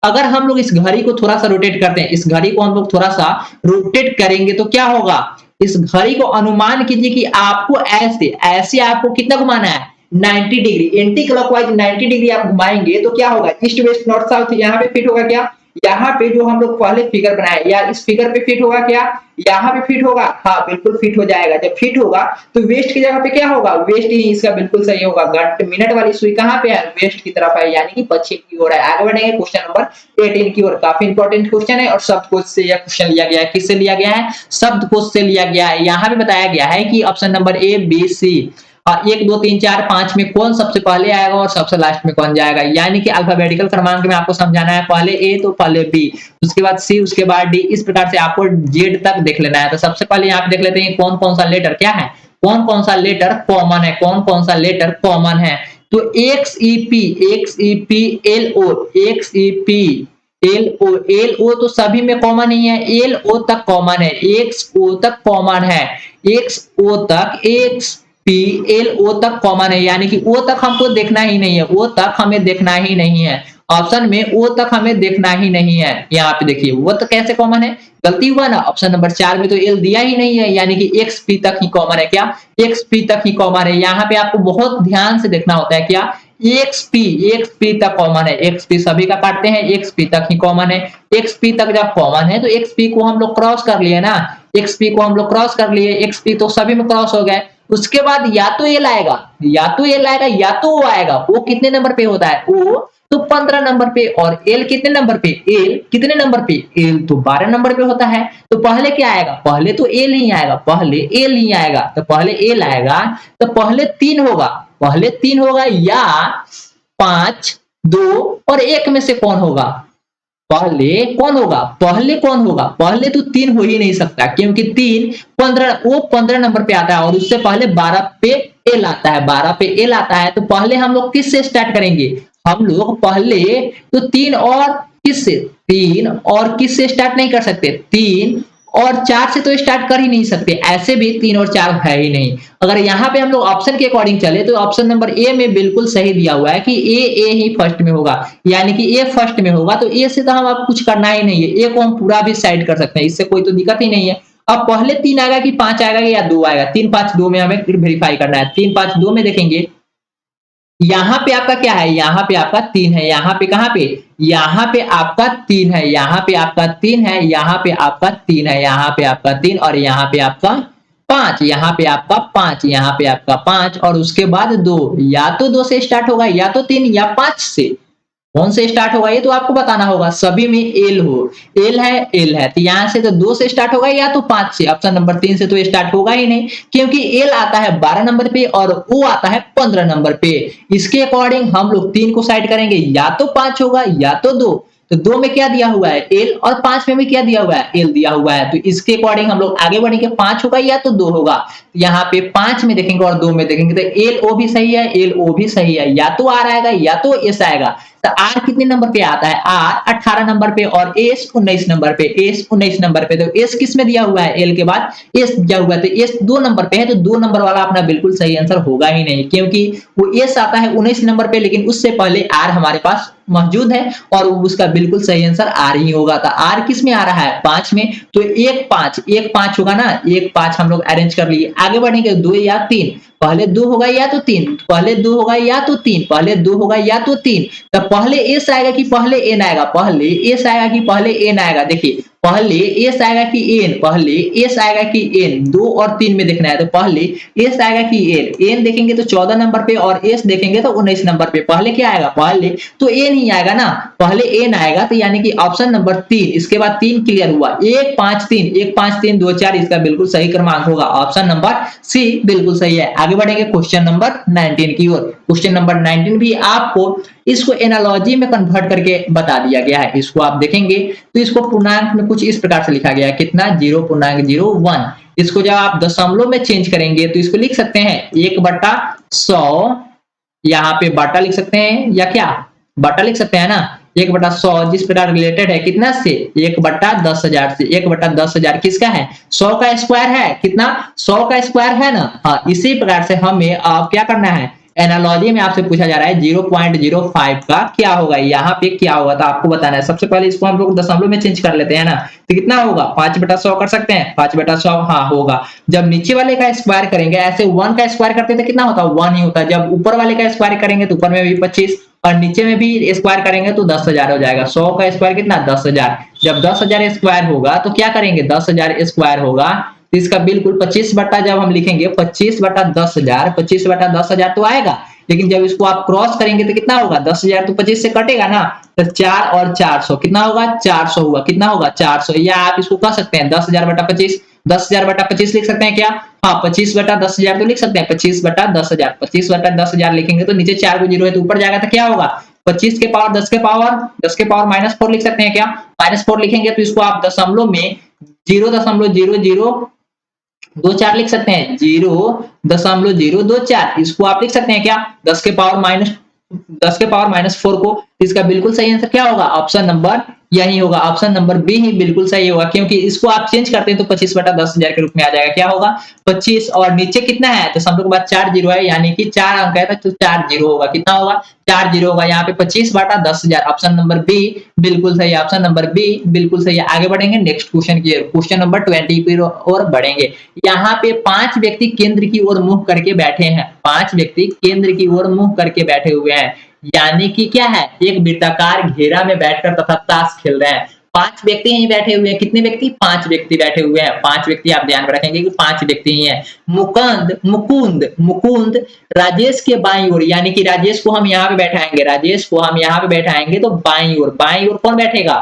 अगर हम लोग इस घड़ी को थोड़ा सा रोटेट करते हैं, इस घड़ी को हम लोग थोड़ा सा रोटेट करेंगे तो क्या होगा, इस घड़ी को अनुमान कीजिए कि आपको ऐसे ऐसे आपको कितना घुमाना है, 90 डिग्री, एंटी क्लॉकवाइज 90 डिग्री आप घुमाएंगे तो क्या होगा, ईस्ट वेस्ट नॉर्थ साउथ यहाँ पे फिट होगा क्या, यहाँ पे जो हम लोग पहले फिगर बनाए या इस फिगर पे फिट होगा क्या, यहाँ पे फिट होगा, हाँ बिल्कुल फिट हो जाएगा। जब फिट होगा तो वेस्ट की जगह पे क्या होगा, वेस्ट ही इसका बिल्कुल सही होगा। घंटे मिनट वाली सुई कहाँ पे है, वेस्ट की तरफ है, यानी कि पश्चिम की ओर है। आगे बढ़ेंगे क्वेश्चन नंबर 18 की ओर। काफी इंपॉर्टेंट क्वेश्चन है और शब्दकोश से यह क्वेश्चन लिया गया है। किससे लिया गया है, शब्दकोश से लिया गया है। यहाँ पे बताया गया है कि option number A B C, 1 2 3 4 5 में कौन सबसे पहले आएगा और सबसे लास्ट में कौन जाएगा, यानी कि अल्फाबेटिकल क्रमांक में आपको समझाना है, पहले ए तो पहले बी, उसके बाद सी, उसके बाद डी, इस प्रकार से आपको जेड तक देख लेना है। तो सबसे पहले यहाँ पे देख लेते हैं कौन कौन सा लेटर क्या है, कौन कौन सा लेटर कॉमन है, कौन कौन सा लेटर कॉमन है। तो X E P L O, X E P L O तो सभी में कॉमन ही है, एल ओ तक कॉमन है, एक्स ओ तक कॉमन है, एक्स ओ तक, एक्स पी एल ओ तक कॉमन है, यानी कि ओ तक हमको देखना ही नहीं है, ओ तक हमें देखना ही नहीं है। ऑप्शन में ओ तक हमें देखना ही नहीं है। यहाँ पे देखिए वो तो कैसे कॉमन है, गलती हुआ ना, ऑप्शन नंबर 4 में तो एल दिया ही नहीं है, यानी कि एक्स पी तक ही कॉमन है। क्या, एक्स पी तक ही कॉमन है। यहाँ पे आपको बहुत ध्यान से देखना होता है, क्या, एक्स पी तक कॉमन है, एक्स पी सभी का काटते हैं, एक्स पी तक ही कॉमन है। एक्स पी तक जब कॉमन है तो एक्स पी को हम लोग क्रॉस कर लिए ना, एक्स पी को हम लोग क्रॉस कर लिए, एक्स पी तो सभी में क्रॉस हो गए। उसके बाद या तो एल आएगा, या तो एल आएगा, या तो ओ आएगा। ओ कितने नंबर पे होता है, ओ तो 15 नंबर पे, और एल कितने नंबर पे, एल कितने नंबर पे, एल तो 12 नंबर पे होता है। तो पहले क्या आएगा, पहले तो एल ही आएगा, पहले एल ही आएगा। तो पहले एल आएगा तो पहले 3 होगा, पहले 3 होगा, या 5 2 और 1 में से कौन होगा, पहले कौन होगा, पहले कौन होगा, पहले तो 3 हो ही नहीं सकता, क्योंकि 3 15, वो 15 नंबर पे आता है और उससे पहले 12 पे एल आता है, 12 पे एल आता है। तो पहले हम लोग किससे स्टार्ट करेंगे, हम लोग पहले तो 3 और किससे, 3 और किससे स्टार्ट नहीं कर सकते, 3 और 4 से तो स्टार्ट कर ही नहीं सकते, ऐसे भी 3 और 4 है ही नहीं। अगर यहाँ पे हम लोग ऑप्शन के अकॉर्डिंग चले तो ऑप्शन नंबर ए में बिल्कुल सही दिया हुआ है कि ए ही फर्स्ट में होगा, यानी कि ए फर्स्ट में होगा। तो ए से तो हम अब कुछ करना ही नहीं है, ए को हम पूरा भी साइड कर सकते हैं, इससे कोई तो दिक्कत ही नहीं है। अब पहले 3 आएगा कि 5 आएगा या 2 आएगा, 3 5 2 में हमें वेरीफाई करना है। 3 5 2 में देखेंगे, यहाँ पे आपका क्या है, यहाँ पे आपका 3 है, यहाँ पे कहाँ पे, यहाँ पे आपका 3 है, यहाँ पे आपका 3 है, यहाँ पे आपका 3 है, यहाँ पे आपका 3 और यहाँ पे आपका 5, यहाँ पे आपका 5, यहाँ पे आपका 5 और उसके बाद 2, या तो 2 से स्टार्ट होगा, या तो 3 या 5 से, कौन से स्टार्ट होगा ये तो आपको बताना होगा। सभी में एल हो, एल है तो यहाँ से तो 2 से स्टार्ट होगा या तो 5 से। ऑप्शन नंबर 3 से तो स्टार्ट होगा ही नहीं, क्योंकि एल आता है 12 नंबर पे और ओ आता है 15 नंबर पे। इसके अकॉर्डिंग हम लोग 3 को साइड करेंगे, या तो 5 होगा या तो 2। तो 2 में क्या दिया हुआ है, एल, और 5 में भी क्या दिया हुआ है, एल दिया हुआ है। तो इसके अकॉर्डिंग हम लोग आगे बढ़ेंगे, 5 होगा या तो 2 होगा। यहाँ पे 5 में देखेंगे और 2 में देखेंगे तो एल ओ भी सही है, एल ओ भी सही है, या तो आर आएगा या तो एस आएगा। तो आर कितने नंबर पे आता है, आर 18 नंबर पे और एस 19 नंबर पे, एस 19 नंबर पे। तो एस किस में दिया हुआ है, एल के बाद एस दिया हुआ है, तो एस 2 नंबर पे है, तो 2 नंबर वाला अपना बिल्कुल सही आंसर होगा ही नहीं, क्योंकि वो एस आता है 19 नंबर पे, लेकिन उससे पहले आर हमारे पास मौजूद है और उसका बिल्कुल सही आंसर आर ही होगा। तो आर किस में आ रहा है, 5 में, तो 1 5 होगा ना, 1 5 हम लोग अरेंज कर लिए। आगे बढ़ेंगे 2 या 3, पहले 2 होगा या तो 3, पहले 2 होगा या तो 3, पहले 2 होगा या तो 3। तो पहले एस आएगा कि पहले एन आएगा, पहले एस आएगा कि पहले एन आएगा। देखिए पहले एस आएगा कि एन, पहले एस आएगा कि एन, 2 और 3 में देखना है। तो पहले एस आएगा कि एन, एन देखेंगे तो 14 नंबर पे और एस देखेंगे तो 19 नंबर पे। पहले क्या आएगा, पहले तो एन ही आएगा ना, पहले एन आएगा। तो यानी कि ऑप्शन नंबर 3, इसके बाद 3 क्लियर हुआ। 1 5 3, 1 5 3 2 4 इसका बिल्कुल सही क्रमांक होगा, ऑप्शन नंबर सी बिल्कुल सही है। आगे बढ़ेंगे क्वेश्चन नंबर 19 की ओर। क्वेश्चन नंबर 19 भी आपको इसको एनालॉजी में कन्वर्ट करके बता दिया गया है। इसको आप देखेंगे तो इसको पूर्णांक में कुछ इस प्रकार से लिखा गया है, कितना 0.01। इसको जब आप दशमलव में चेंज करेंगे तो इसको लिख सकते हैं 1/100, यहाँ पे बटा लिख सकते हैं या क्या बटा लिख सकते हैं ना, 1/100 जिस प्रकार रिलेटेड है कितना से 1/10,000 से। 1/10,000 किसका है, 100 का स्क्वायर है, कितना 100 का स्क्वायर है ना। हाँ इसी प्रकार से हमें अब क्या करना है, एनालॉजी में आपसे पूछा जा रहा है 0.05 का क्या होगा, यहाँ पे क्या होगा तो आपको बताना है। सबसे पहले इसको हम लोग दशमलव में चेंज कर लेते हैं ना, तो कितना होगा 5/100 कर सकते हैं, 5/100 हाँ होगा। जब नीचे वाले का स्क्वायर करेंगे, ऐसे 1 का स्क्वायर करते तो कितना होता है 1 ही होता है। जब ऊपर वाले का स्क्वायर करेंगे तो ऊपर में भी 25 और नीचे में भी स्क्वायर करेंगे तो 10,000 हो जाएगा। 100 का स्क्वायर कितना 10,000, जब 10,000 स्क्वायर होगा तो क्या करेंगे 10,000 स्क्वायर होगा तो इसका बिल्कुल 25 बटा जब हम लिखेंगे 25/10,000, 25/10,000 तो आएगा। लेकिन जब इसको आप क्रॉस करेंगे तो कितना होगा 10,000 तो 25 से कटेगा ना, तो 4 और 400 कितना होगा 400 हुआ, कितना होगा 400। या आप इसको कह सकते हैं 10,000/25, 10,000/25 लिख सकते हैं क्या, हाँ 25/10,000 तो लिख सकते हैं 25/10,000। 25/10,000 लिखेंगे तो नीचे 4 को जीरो है तो ऊपर जाएगा तो क्या होगा 25 के पावर 10 के पावर -4 लिख सकते हैं क्या, -4 लिखेंगे तो इसको आप दशमलव में 0.0024 लिख सकते हैं, 0.024 इसको आप लिख सकते हैं क्या 10 के पावर -4 को। इसका बिल्कुल सही आंसर क्या होगा, ऑप्शन नंबर यही होगा, ऑप्शन नंबर बी ही बिल्कुल सही होगा। क्योंकि इसको आप चेंज करते हैं तो 25/10,000 के रूप में आ जाएगा, क्या होगा 25 और नीचे कितना है तो दशमलव के बाद 4 जीरो है, यानी कि 4 अंक है तो 4 जीरो होगा, कितना होगा 4 जीरो होगा। यहाँ पे 25/10,000 ऑप्शन नंबर बी बिल्कुल सही है, ऑप्शन नंबर बी बिल्कुल सही है। आगे बढ़ेंगे नेक्स्ट क्वेश्चन की, क्वेश्चन नंबर 20 की ओर बढ़ेंगे। यहाँ पे 5 व्यक्ति केंद्र की ओर मुंह करके बैठे हैं, 5 व्यक्ति केंद्र की ओर मुंह करके बैठे हुए हैं, यानी कि क्या है एक वृत्ताकार घेरा में बैठकर तथा ताश खेल रहे हैं। 5 व्यक्ति यहीं बैठे हुए हैं, कितने व्यक्ति 5 व्यक्ति बैठे हुए हैं, 5 व्यक्ति आप ध्यान में रखेंगे कि 5 व्यक्ति ही हैं। मुकुंद राजेश के बाईं ओर, यानी कि राजेश को हम यहाँ पे बैठाएंगे, राजेश को हम यहाँ पे बैठाएंगे तो बाईं ओर कौन बैठेगा,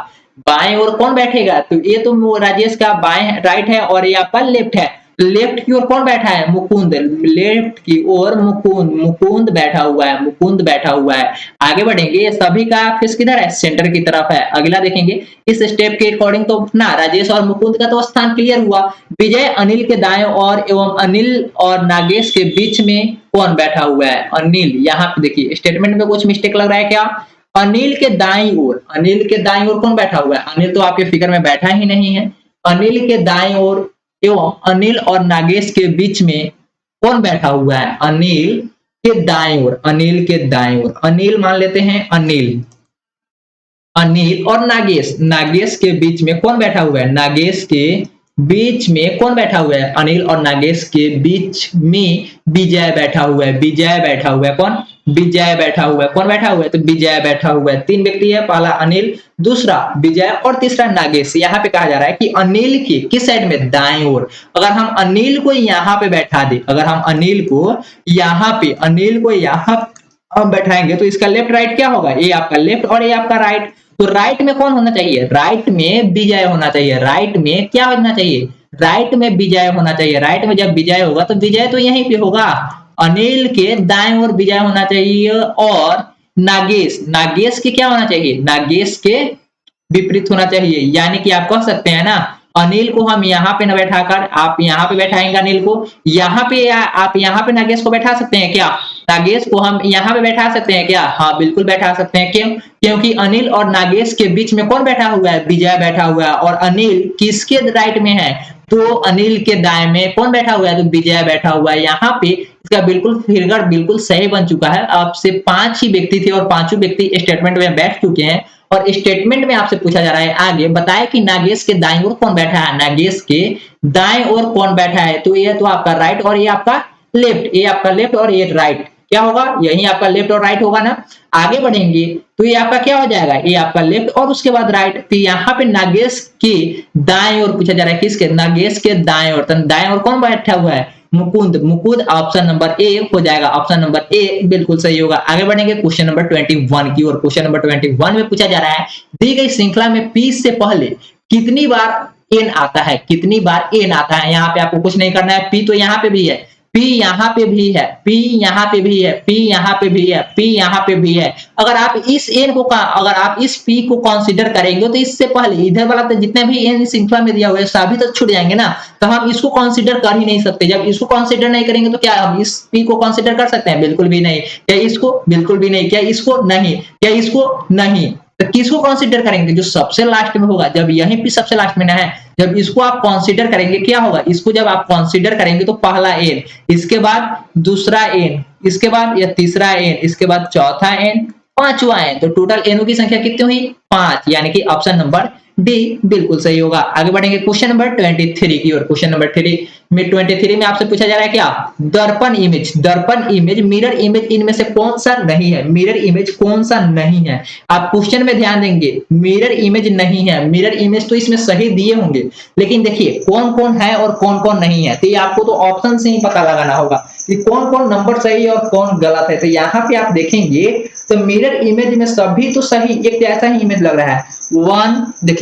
बाईं ओर कौन बैठेगा, तो ये तो राजेश का बाएं राइट है और ये आपका लेफ्ट है। लेफ्ट की ओर कौन बैठा है मुकुंद, लेफ्ट की ओर मुकुंद बैठा हुआ है, मुकुंद बैठा हुआ है। आगे बढ़ेंगे, सभी का फेस किधर है सेंटर की तरफ है। अगला देखेंगे इस स्टेप के अकॉर्डिंग तो ना राजेश और मुकुंद का तो स्थान क्लियर हुआ। विजय अनिल के दाएं और एवं अनिल और नागेश के बीच में कौन बैठा हुआ है, अनिल। यहाँ पे देखिए स्टेटमेंट में कुछ मिस्टेक लग रहा है क्या, अनिल के दाईं ओर कौन बैठा हुआ है, अनिल तो आपके फिगर में बैठा ही नहीं है। अनिल के दाईं ओर एवं अनिल और नागेश के बीच में कौन बैठा हुआ है, अनिल के दाईं ओर, अनिल मान लेते हैं, अनिल और नागेश के बीच में कौन बैठा हुआ है, नागेश के बीच में कौन बैठा हुआ है, अनिल और नागेश के बीच में विजय बैठा हुआ है, कौन विजय बैठा हुआ है, कौन बैठा हुआ है तो विजय बैठा हुआ है। 3 व्यक्ति है, पहला अनिल, दूसरा विजय और तीसरा नागेश। यहाँ पे कहा जा रहा है कि अनिल की किस साइड में दाएं ओर। अगर हम अनिल को यहाँ पे बैठा दे, हम बैठाएंगे तो इसका लेफ्ट राइट क्या होगा, ये आपका लेफ्ट और ये आपका राइट। तो राइट में कौन होना चाहिए, राइट में विजय होना चाहिए, राइट में क्या होना चाहिए, राइट में विजय होना चाहिए। राइट में जब विजय होगा तो विजय तो यहीं पे होगा, अनिल के दाएं ओर विजय होना चाहिए। और नागेश के क्या होना चाहिए, नागेश के विपरीत होना चाहिए। यानी कि आप कह सकते हैं ना अनिल को हम यहाँ पे न बैठाकर आप यहाँ पे बैठाएंगे अनिल को, यहाँ पे आप यहाँ पे नागेश को बैठा सकते हैं क्या, नागेश को हम यहाँ पे बैठा सकते हैं क्या, हाँ बिल्कुल बैठा सकते हैं। क्यों, क्योंकि अनिल और नागेश के बीच में कौन बैठा हुआ है, विजय बैठा हुआ है। और अनिल किसके राइट में है, तो अनिल के दाएं में कौन बैठा हुआ है, तो विजय बैठा हुआ है। यहाँ पे इसका बिल्कुल फिगर बिल्कुल सही बन चुका है। आपसे 5 ही व्यक्ति थे और 5 व्यक्ति स्टेटमेंट में बैठ चुके हैं। और स्टेटमेंट में आपसे पूछा जा रहा है आगे बताए कि नागेश के दाईं ओर कौन बैठा है, नागेश के दाएं ओर कौन बैठा है, तो ये तो आपका राइट और ये आपका लेफ्ट, ये आपका लेफ्ट और ये राइट। क्या होगा, यही आपका लेफ्ट और राइट होगा ना। आगे बढ़ेंगे तो ये आपका क्या हो जाएगा, ये आपका लेफ्ट और उसके बाद राइट। तो यहाँ पे नागेश के दाएं ओर पूछा जा रहा है, किसके, नागेश के दाएं ओर। तो दाएं ओर कौन बैठा हुआ है, मुकुंद। मुकुंद ऑप्शन नंबर ए हो जाएगा, ऑप्शन नंबर ए बिल्कुल सही होगा। आगे बढ़ेंगे क्वेश्चन नंबर 21 की ओर। क्वेश्चन नंबर 21 में पूछा जा रहा है, दी गई श्रृंखला में पी से पहले कितनी बार एन आता है, कितनी बार एन आता है। यहाँ पे आपको कुछ नहीं करना है, पी तो यहाँ पे भी है, पी यहाँ पे भी है, पी यहाँ पे भी है, पी यहाँ पे भी है, पी यहाँ पे भी है। अगर आप इस एन को अगर आप इस पी को कंसीडर करेंगे तो इससे पहले इधर वाला तो जितने भी एन श्रृंखला में दिया हुआ है सभी तो छूट जाएंगे ना। तो हम इसको कंसीडर कर ही नहीं सकते। जब इसको कंसीडर नहीं करेंगे तो क्या हम इस पी को कंसीडर कर सकते हैं, बिल्कुल भी नहीं। क्या इसको, बिल्कुल भी नहीं। क्या इसको, नहीं। क्या इसको, नहीं। तो किसको कंसीडर करेंगे, जो सबसे लास्ट में होगा। जब यहीं पे सबसे लास्ट में ना है, जब इसको आप कंसीडर करेंगे क्या होगा, इसको जब आप कंसीडर करेंगे तो पहला एन, इसके बाद दूसरा एन, इसके बाद या तीसरा एन, इसके बाद चौथा एन, पांचवा एन। तो टोटल एनओ की संख्या कितनी हुई, 5, यानी कि ऑप्शन नंबर डी बिल्कुल सही होगा। आगे बढ़ेंगे क्वेश्चन नंबर 23 की ओर। क्वेश्चन नंबर 23 में आपसे पूछा जा रहा है क्या, दर्पण इमेज, दर्पण इमेज, मिरर इमेज इनमें से कौन सा नहीं है, मिरर इमेज कौन सा नहीं है। आप क्वेश्चन में ध्यान देंगे, मिरर इमेज नहीं है। मिरर इमेज तो इसमें सही दिए होंगे, लेकिन देखिए कौन कौन है और कौन कौन नहीं है। तो ये आपको तो ऑप्शन से ही पता लगाना होगा कि कौन कौन नंबर सही है और कौन गलत है। तो यहाँ पे आप देखेंगे तो मिरर इमेज में सभी तो सही, एक जैसा ही इमेज लग रहा है। 1 देखिए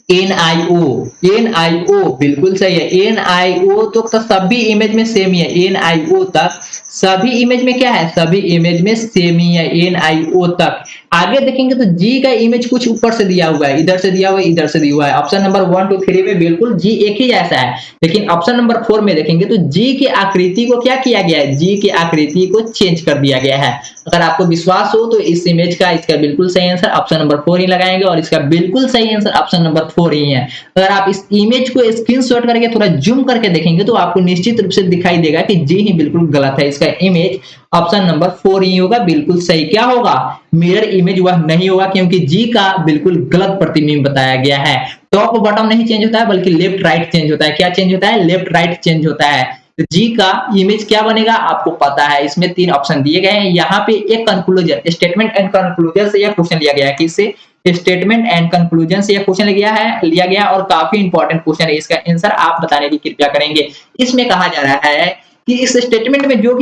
NIO बिल्कुल सही है। NIO तो सभी इमेज में सेम ही है। NIO तक सभी इमेज में क्या है, सभी इमेज में सेम ही है, NIO तक। आगे देखेंगे तो G का इमेज कुछ ऊपर से दिया हुआ है, इधर से दिया हुआ है, इधर से दिया हुआ है। ऑप्शन नंबर 1 2 3 में बिल्कुल G एक ही जैसा है, लेकिन ऑप्शन नंबर 4 में देखेंगे तो G की आकृति को क्या किया गया है, G की आकृति को चेंज कर दिया गया है। अगर आपको विश्वास हो तो इस इमेज का इसका बिल्कुल सही आंसर ऑप्शन नंबर 4 ही लगाएंगे और इसका बिल्कुल सही आंसर ऑप्शन नंबर 4 ही है। अगर आप इस इमेज को स्क्रीनशॉट करके थोड़ा जूम करके देखेंगे तो आपको निश्चित रूप से दिखाई देगा कि जी ही बिल्कुल गलत है। इसका इमेज ऑप्शन नंबर 4 ही होगा, बिल्कुल सही। क्या होगा, मिरर इमेज वह नहीं होगा, क्योंकि जी का बिल्कुल गलत प्रतिबिंब बताया गया है। टॉप बॉटम नहीं चेंज होता है, बल्कि लेफ्ट राइट चेंज होता है। क्या चेंज होता है, लेफ्ट राइट चेंज होता है। तो जी का इमेज क्या बनेगा आपको पता है। इसमें 3 ऑप्शन दिए गए हैं। यहाँ पे एक कंक्लूजन, स्टेटमेंट एंड कंक्लूजन से यह क्वेश्चन लिया गया है। किससे, स्टेटमेंट एंड कंक्लूजन से यह क्वेश्चन लिया गया और काफी इंपॉर्टेंट क्वेश्चन है। इसका आंसर आप बताने की कृपया करेंगे। इसमें कहा जा रहा है कि इस स्टेटमेंट में जो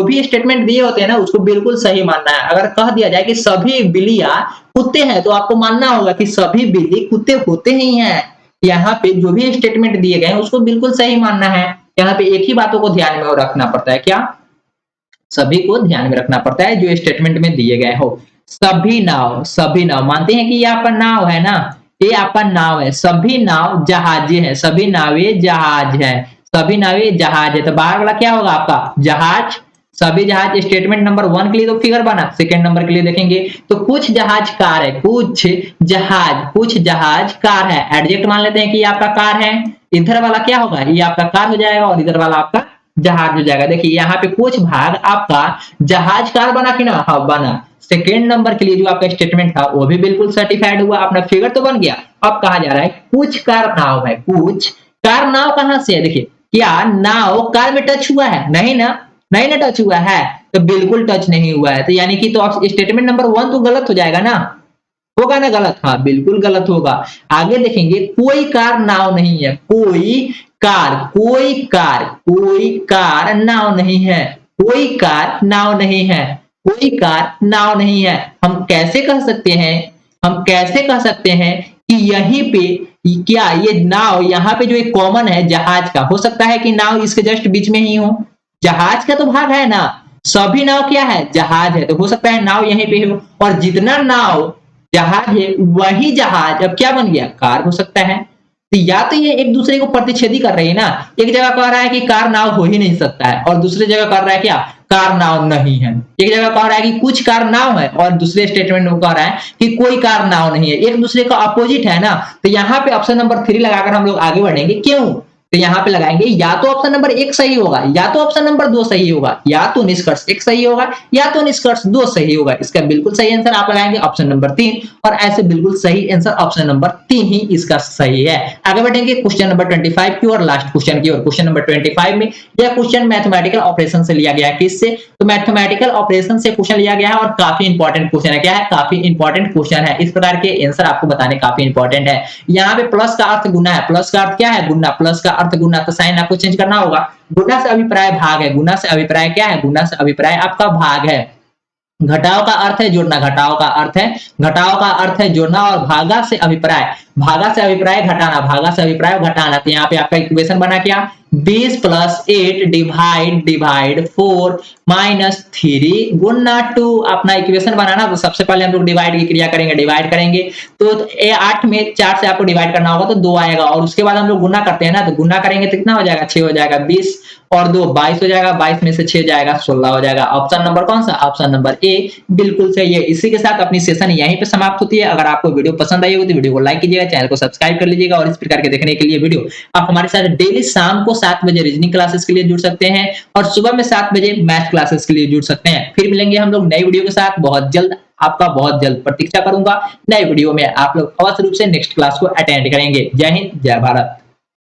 भी स्टेटमेंट दिए होते हैं ना, उसको बिल्कुल सही मानना है। अगर कह दिया जाए कि सभी बिल्लियां कुत्ते हैं, तो आपको मानना होगा कि सभी बिल्ली कुत्ते होते ही हैं। यहाँ पे जो भी स्टेटमेंट दिए गए हैं उसको बिल्कुल सही मानना है। यहाँ पे एक ही बातों को ध्यान में रखना पड़ता है, क्या, सभी को ध्यान में रखना पड़ता है जो स्टेटमेंट में दिए गए हो। सभी नाव मानते हैं कि ये आपका नाव है ना, ये आपका नाव है। सभी नाव जहाजे हैं, सभी नावें जहाज है, सभी नावें जहाज है। तो बाहर वाला क्या होगा आपका, जहाज। सभी जहाज स्टेटमेंट नंबर 1 के लिए तो फिगर बना। सेकंड नंबर के लिए देखेंगे तो कुछ जहाज कार है, कुछ जहाज कार है। एडजेक्ट मान लेते हैं कि ये आपका कार है। इधर वाला क्या होगा, ये आपका कार हो जाएगा और इधर वाला आपका जहाज हो जाएगा। देखिए यहाँ पे कुछ भाग आपका जहाज कार बना कि ना, हाँ बना। सेकेंड नंबर के लिए जो आपका स्टेटमेंट था वो भी बिल्कुल सर्टिफाइड हुआ, अपना फिगर तो बन गया। अब कहा जा रहा है कुछ कार नाव है, कुछ कार नाव कहां से है। देखिए क्या नाव कार में टच हुआ है, नहीं ना, नहीं ना टच हुआ है, तो बिल्कुल टच नहीं हुआ है। तो यानी कि तो स्टेटमेंट नंबर 1 तो गलत हो जाएगा ना, होगा ना गलत, हाँ बिल्कुल गलत होगा। आगे देखेंगे कोई कार नाव नहीं है, कोई कार नाव नहीं है, कोई कार नाव नहीं है, कोई कार नाव नहीं है। हम कैसे कह सकते हैं कि यहीं पे क्या ये नाव, यहाँ पे जो एक कॉमन है जहाज का, हो सकता है कि नाव इसके जस्ट बीच में ही हो। जहाज का तो भाग है ना, सभी नाव क्या है, जहाज है। तो हो सकता है नाव यहीं पे हो, और जितना नाव जहाज है वही जहाज अब क्या बन गया, कार हो सकता है। तो या तो ये एक दूसरे को प्रतिच्छेदी कर रही है ना, एक जगह कह रहा है कि कार नाव हो ही नहीं सकता है और दूसरी जगह कह रहा है क्या, कार नाव नहीं है। एक जगह कह रहा है कि कुछ कार नाव है और दूसरे स्टेटमेंट में कह रहा है कि कोई कार नाव नहीं है, एक दूसरे का अपोजिट है ना। तो यहाँ पे ऑप्शन नंबर 3 लगाकर हम लोग आगे बढ़ेंगे। क्यों, तो यहाँ पे लगाएंगे या तो ऑप्शन नंबर 1 सही होगा, या तो ऑप्शन नंबर 2 सही होगा, या तो निष्कर्ष 1 सही होगा, या तो निष्कर्ष 2 सही होगा। इसका बिल्कुल सही आंसर आप लगाएंगे ऑप्शन नंबर 3, और ऐसे बिल्कुल सही आंसर ऑप्शन नंबर 3 ही इसका सही है। आगे बढ़ेंगे क्वेश्चन नंबर 25 की और लास्ट क्वेश्चन की ओर। क्वेश्चन नंबर 25 में यह क्वेश्चन मैथमेटिकल ऑपरेशन से लिया गया है। किससे? तो मैथमेटिकल ऑपरेशन से क्वेश्चन लिया गया है और काफी इंपॉर्टेंट क्वेश्चन है। क्या है? काफी इंपॉर्टेंट क्वेश्चन है। इस प्रकार के आंसर आपको बताने काफी इंपॉर्टेंट है। यहाँ पे प्लस का अर्थ गुना है। प्लस का अर्थ क्या है? गुना। प्लस का अर्थ गुना, तो साइन आपको चेंज करना होगा। गुना से अभिप्राय भाग है। गुना से अभिप्राय क्या है? गुना से अभिप्राय आपका भाग है। घटाव का अर्थ है जोड़ना। घटाव का अर्थ है, घटाव का अर्थ है जोड़ना। और भागा से अभिप्राय, भागा से अभिप्राय घटाना। भागा से अभिप्राय घटाना। तो यहाँ पे आपका इक्वेशन बना क्या? 20 प्लस 8 डिवाइड 4 माइनस 3 गुना 2। अपना इक्वेशन बनाना, तो सबसे पहले हम लोग डिवाइड की क्रिया करेंगे। डिवाइड करेंगे तो 8 में 4 से आपको डिवाइड करना होगा तो 2 आएगा, और उसके बाद हम लोग गुना करते हैं ना, तो गुना करेंगे तो कितना हो जाएगा? 6 हो जाएगा। 20 और 2 22 हो जाएगा। 22 में से 6 जाएगा, 16 हो जाएगा। ऑप्शन नंबर कौन सा? ऑप्शन नंबर ए बिल्कुल सही है। इसी के साथ अपनी सेशन यहीं पे समाप्त होती है। अगर आपको वीडियो पसंद आई हो तो वीडियो को लाइक कीजिएगा, चैनल को सब्सक्राइब कर लीजिएगा, और इस प्रकार के देखने के लिए वीडियो आप हमारे साथ डेली शाम को 7 बजे रीजनिंग क्लासेस के लिए जुड़ सकते हैं, और सुबह में 7 बजे मैथ क्लासेस के लिए जुड़ सकते हैं। फिर मिलेंगे हम लोग नई वीडियो के साथ बहुत जल्द। आपका बहुत जल्द प्रतीक्षा करूंगा नए वीडियो में। आप लोग अवश्य रूप से नेक्स्ट क्लास को अटेंड करेंगे। जय हिंद, जय भारत।